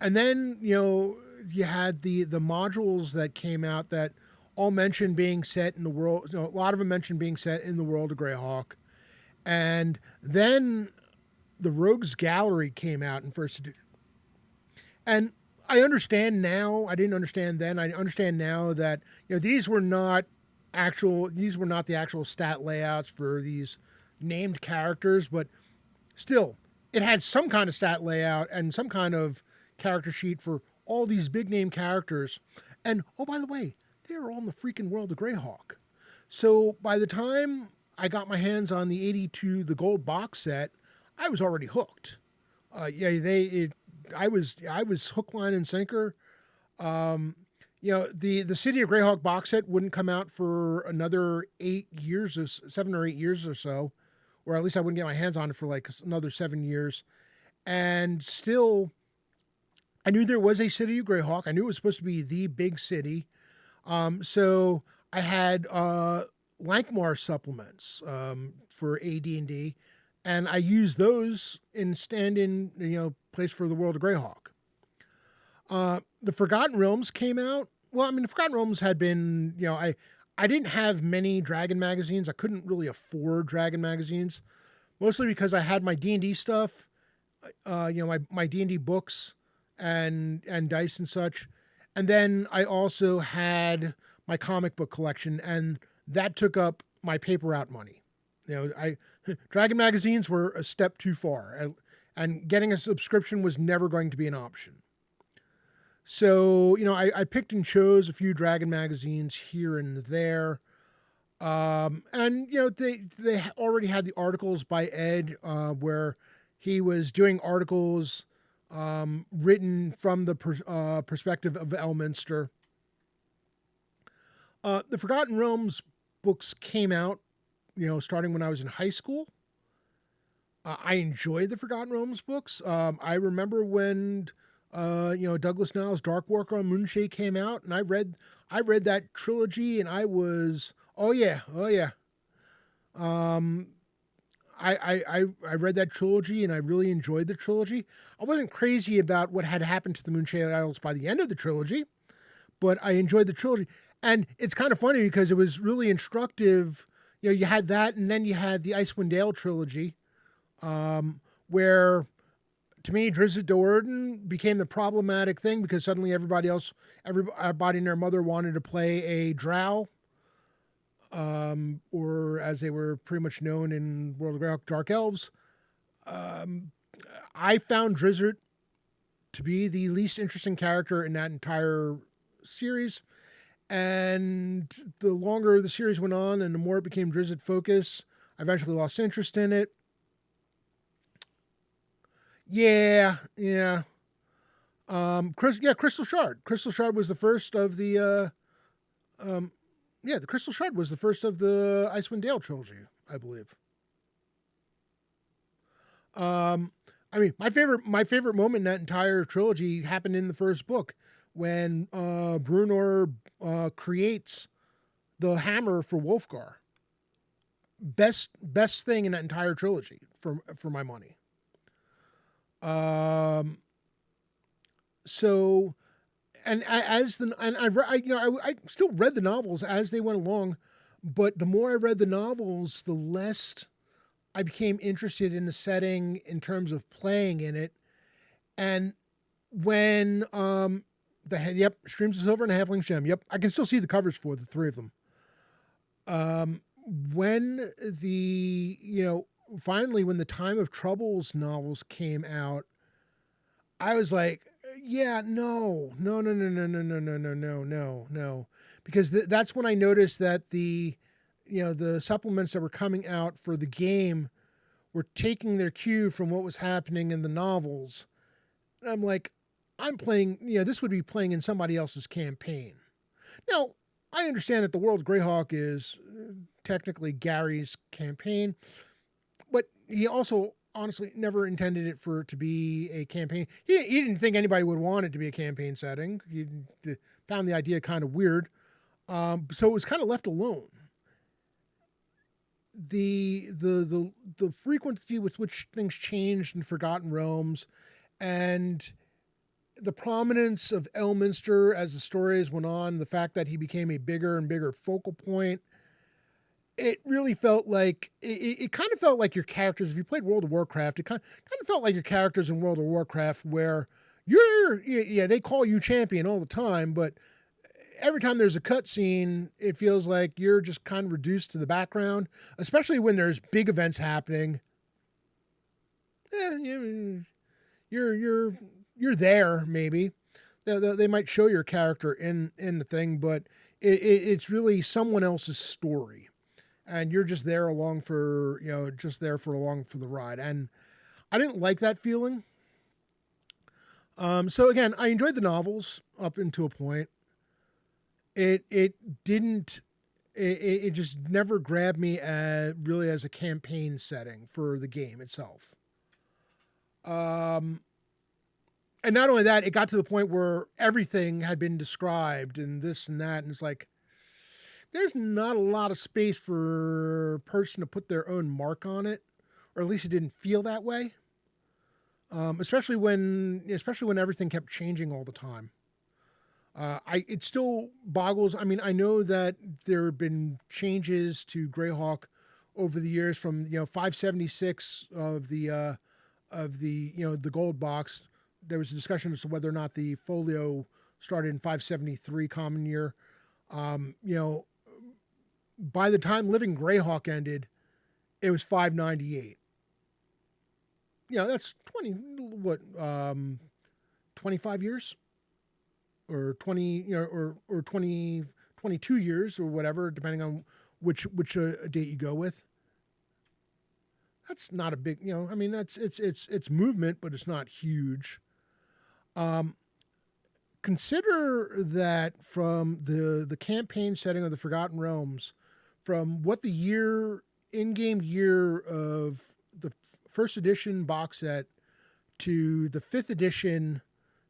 Speaker 2: then you had the modules that came out that all mentioned being set in the world. A lot of them mentioned being set in the world of Greyhawk. And then the Rogues Gallery came out in first edition. And I understand now. I didn't understand then. I understand now that these were not the actual stat layouts for these named characters, but still, it had some kind of stat layout and some kind of character sheet for all these big name characters. And oh, by the way, they were all in the freaking world of Greyhawk. So by the time I got my hands on the 82, the gold box set, I was already hooked. I was hook, line, and sinker. The City of Greyhawk box set wouldn't come out for another 8 years, or 7 or 8 years or so, or at least I wouldn't get my hands on it for like another 7 years. And still, I knew there was a City of Greyhawk. I knew it was supposed to be the big city. So I had Lankmar supplements for AD&D, and I used those in stand-in, place for the World of Greyhawk. The Forgotten Realms came out. Well, I mean, the Forgotten Realms had been, I didn't have many Dragon magazines. I couldn't really afford Dragon magazines, mostly because I had my D&D stuff, my D&D books and dice and such. And then I also had my comic book collection, and that took up my paper route money. Dragon magazines were a step too far, and getting a subscription was never going to be an option. So, I picked and chose a few Dragon magazines here and there. They already had the articles by Ed, where he was doing articles written from the perspective of Elminster. The Forgotten Realms books came out, starting when I was in high school. I enjoyed the Forgotten Realms books. I remember when, Douglas Niles' Darkworker on Moonshade came out, and I read that trilogy, and I was, oh yeah. I read that trilogy, and I really enjoyed the trilogy. I wasn't crazy about what had happened to the Moonshade Isles by the end of the trilogy, but I enjoyed the trilogy. And it's kind of funny because it was really instructive. You had that, and then you had the Icewind Dale trilogy, where, to me, Drizzt Do'Urden became the problematic thing because suddenly everybody and their mother wanted to play a drow, or as they were pretty much known in World of Greyhawk, Dark Elves. I found Drizzt to be the least interesting character in that entire series. And the longer the series went on and the more it became Drizzt focus, I eventually lost interest in it. Yeah. Crystal Shard. Crystal Shard was the first of the, the Crystal Shard was the first of the Icewind Dale trilogy, I believe. My favorite moment in that entire trilogy happened in the first book when Bruenor creates the hammer for Wolfgar. Best thing in that entire trilogy for my money. I still read the novels as they went along, but the more I read the novels, the less I became interested in the setting in terms of playing in it. And when Streams of Silver and Halfling Gem. Yep, I can still see the covers for the three of them. When finally when the Time of Troubles novels came out, I was like, yeah, no, because that's when I noticed that the supplements that were coming out for the game were taking their cue from what was happening in the novels. And I'm like, I'm playing, this would be playing in somebody else's campaign. Now, I understand that the World of Greyhawk is technically Gary's campaign, but he also honestly never intended it to be a campaign. He didn't think anybody would want it to be a campaign setting. He found the idea kind of weird. So it was kind of left alone. The frequency with which things changed in Forgotten Realms, and the prominence of Elminster as the stories went on, the fact that he became a bigger and bigger focal point, it really felt like, it kind of felt like your characters, if you played World of Warcraft, it kind of felt like your characters in World of Warcraft where they call you champion all the time, but every time there's a cutscene, it feels like you're just kind of reduced to the background, especially when there's big events happening. You're there, maybe. They might show your character in the thing, but it's really someone else's story. and you're just there along for, just there for along for the ride. And I didn't like that feeling. So again, I enjoyed the novels up into a point. It didn't it just never grabbed me really as a campaign setting for the game itself. And not only that, it got to the point where everything had been described and this and that, and it's like there's not a lot of space for a person to put their own mark on it, or at least it didn't feel that way. Especially when everything kept changing all the time. It still boggles. I mean, I know that there have been changes to Greyhawk over the years from 576 of the the gold box. There was a discussion as to whether or not the folio started in 573 common year. By the time Living Greyhawk ended, it was 598. That's 25 years or 20, or 20, 22 years or whatever, depending on which date you go with. That's not a big, I mean, it's movement, but it's not huge. Consider that from the campaign setting of the Forgotten Realms, from what the in-game year of the first edition box set to the 5th edition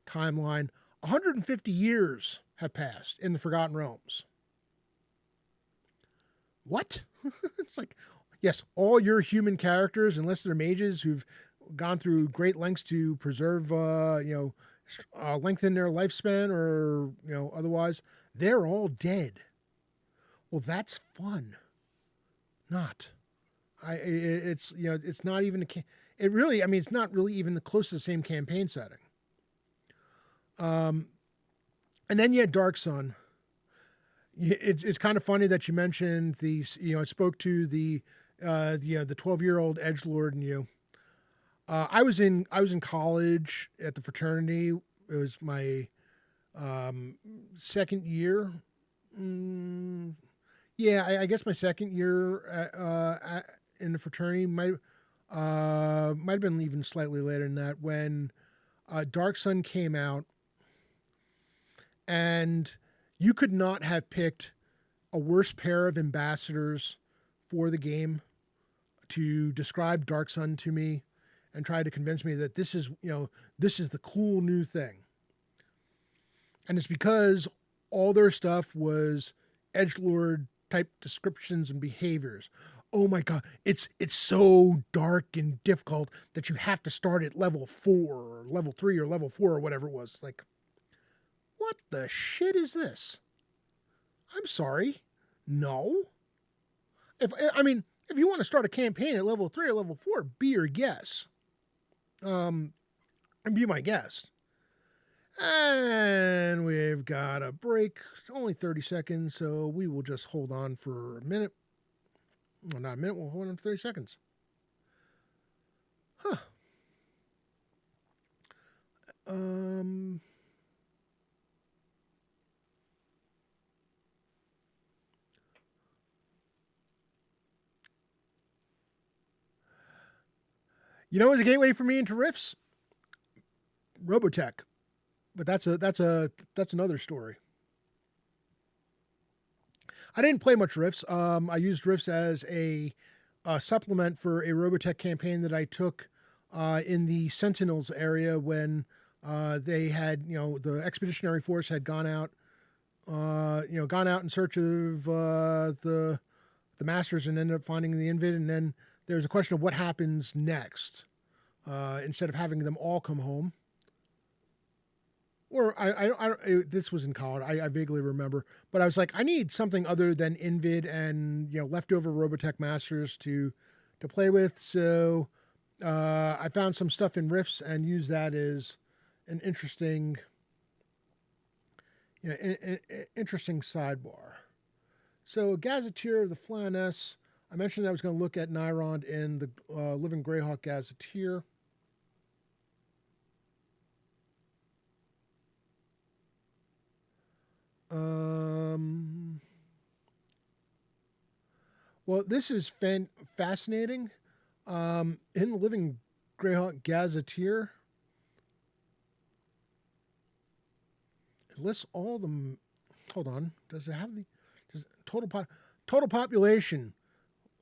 Speaker 2: timeline, 150 years have passed in the Forgotten Realms. What? It's like, yes, all your human characters, unless they're mages who've gone through great lengths to preserve, lengthen their lifespan or, otherwise, they're all dead. Well, that's fun. Not. It's not even it's not really even close to the same campaign setting. And then you had Dark Sun. It's kind of funny that you mentioned these, it spoke to the 12-year-old edgelord in you. I was in college at the fraternity. It was my second year. I guess my second year in the fraternity might have been even slightly later than that when Dark Sun came out, and you could not have picked a worse pair of ambassadors for the game to describe Dark Sun to me and try to convince me that this is the cool new thing. And it's because all their stuff was edgelord type descriptions and behaviors. Oh my God, it's so dark and difficult that you have to start at level 4 or level 3 or level 4 or whatever it was. Like, what the shit is this? I'm sorry. No. If you want to start a campaign at level 3 or level 4, be your guest. And be my guest. And we've got a break. It's only 30 seconds, so we will just hold on for a minute. Well, not a minute, we'll hold on for 30 seconds. Huh. You know, it's a gateway for me into Rifts. Robotech, but that's another story. I didn't play much Rifts. I used Rifts as a supplement for a Robotech campaign that I took in the Sentinels area when they had, the Expeditionary Force had gone out in search of the Masters and ended up finding the Invid, and then there was a question of what happens next instead of having them all come home. Or this was in college. I vaguely remember, but I was like, I need something other than Invid and leftover Robotech Masters to play with. So I found some stuff in Rifts and used that as an interesting, interesting sidebar. So Gazetteer of the Flaness. I mentioned I was going to look at Nyrond in the Living Greyhawk Gazetteer. Well, this is fascinating. In the Living Greyhawk Gazetteer, it lists all the. Hold on. Does it have the total population?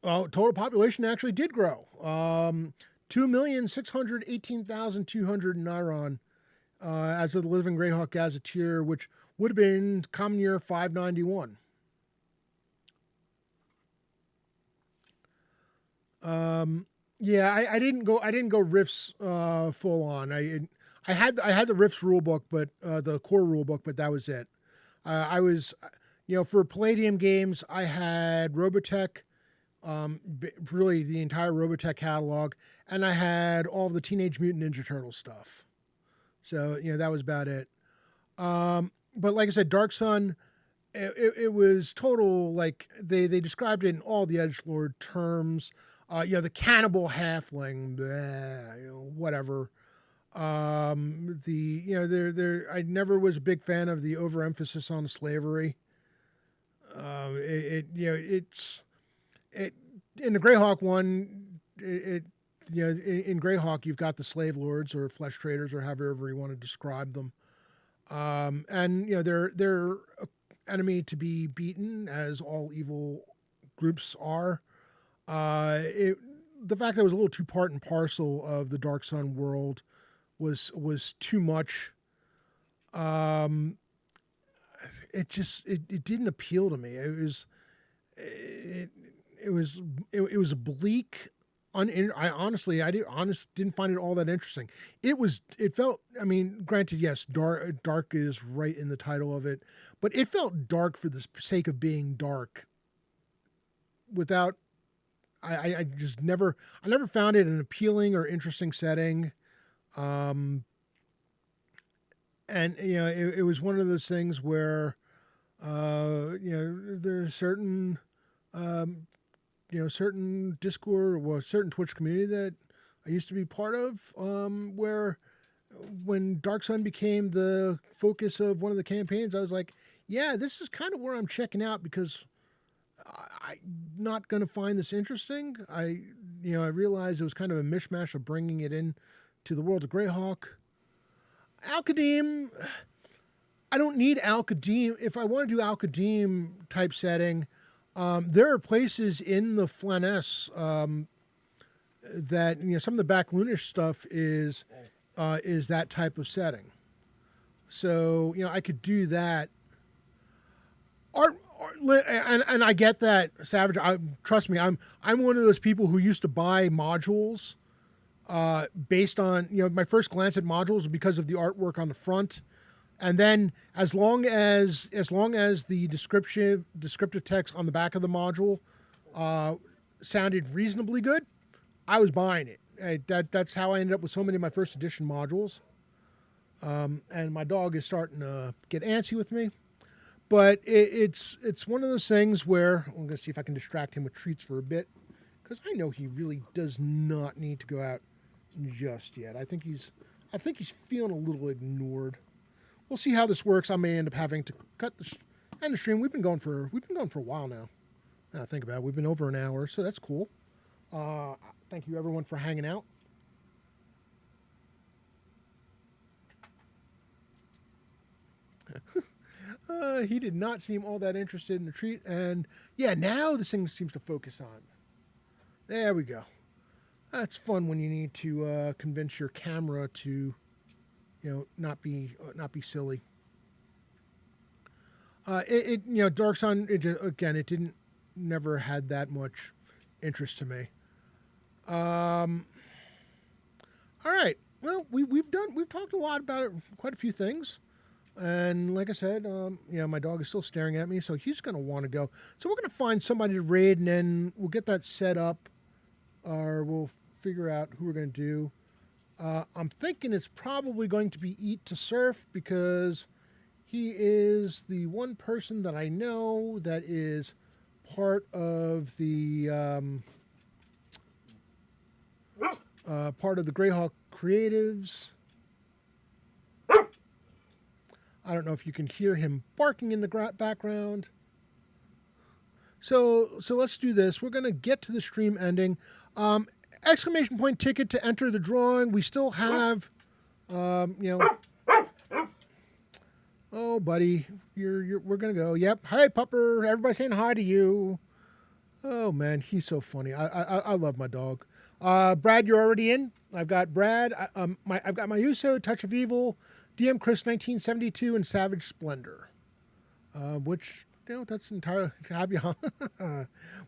Speaker 2: Total population actually did grow. 2,618,200 Niron as of the Living Greyhawk Gazetteer, which would have been common year 591. Yeah, I didn't go Rifts full on. I had the Rifts rule book, but the core rule book, but that was it. I was, for Palladium games, I had Robotech, really the entire Robotech catalog, and I had all of the Teenage Mutant Ninja Turtle stuff. So that was about it. But like I said, Dark Sun, it was total, like they described it in all the edgelord terms. The cannibal halfling, whatever. I never was a big fan of the overemphasis on slavery. In the Greyhawk one, in Greyhawk you've got the slave lords or flesh traders or however you want to describe them, and they're an enemy to be beaten, as all evil groups are. The fact that it was a little too part and parcel of the Dark Sun world was too much. It didn't appeal to me. It was bleak. I didn't find it all that interesting. It felt, I mean, granted, yes, dark is right in the title of it, but it felt dark for the sake of being dark. Without, I never found it an appealing or interesting setting. It was one of those things where, there's certain, certain Discord or certain Twitch community that I used to be part of, where when Dark Sun became the focus of one of the campaigns, I was like, yeah, this is kind of where I'm checking out, because I'm not going to find this interesting. I realized it was kind of a mishmash of bringing it in to the world of Greyhawk. Al-Qadim, I don't need Al-Qadim. If I want to do Al-Qadim type setting, there are places in the Flanness that some of the back Lunish stuff is that type of setting. So I could do that. And I get that, Savage. Trust me, I'm one of those people who used to buy modules based on my first glance at modules was because of the artwork on the front, and then as long as the descriptive text on the back of the module sounded reasonably good, I was buying it. That's how I ended up with so many of my first edition modules. And my dog is starting to get antsy with me. But it's one of those things where I'm going to see if I can distract him with treats for a bit, because I know he really does not need to go out just yet. I think he's feeling a little ignored. We'll see how this works. I may end up having to cut the stream. We've been going for a while now. Now I think about it, we've been over an hour, so that's cool. Thank you everyone for hanging out. He did not seem all that interested in the treat, and yeah, now this thing seems to focus on. There we go. That's fun when you need to convince your camera to, not be silly. Dark Sun, it never had that much interest to me. All right. Well, we've talked a lot about it, quite a few things. And like I said, my dog is still staring at me, so he's going to want to go. So we're going to find somebody to raid, and then we'll get that set up, or we'll figure out who we're going to do. I'm thinking it's probably going to be Eat to Surf, because he is the one person that I know that is part of the Greyhawk Creatives. I don't know if you can hear him barking in the background. So let's do this. We're gonna get to the stream ending. Exclamation point ticket to enter the drawing. We still have, you know. Oh, buddy, we're gonna go. Yep. Hi, Pupper. Everybody saying hi to you. Oh man, he's so funny. I love my dog. Brad, you're already in. I've got Brad. I've got Mayuso, Touch of Evil, DM Chris 1972, and Savage Splendor. Which, you know, that's entirely happy.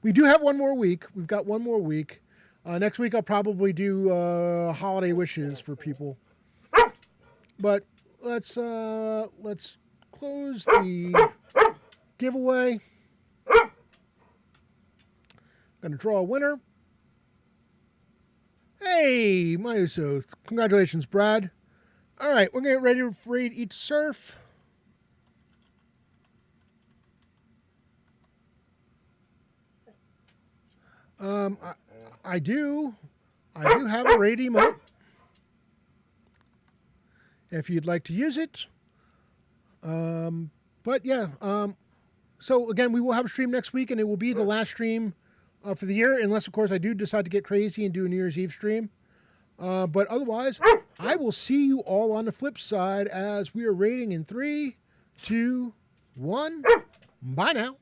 Speaker 2: We do have one more week. We've got one more week. Next week I'll probably do holiday wishes for people. But let's close the giveaway. Gonna draw a winner. Hey, Mayuso. Congratulations, Brad. All right, we're gonna get ready to raid Eat Surf. I do have a raid emote. If you'd like to use it. But yeah, so again, we will have a stream next week, and it will be the last stream for the year, unless, of course, I do decide to get crazy and do a New Year's Eve stream. But otherwise, I will see you all on the flip side as we are raiding in 3, 2, 1. Bye now.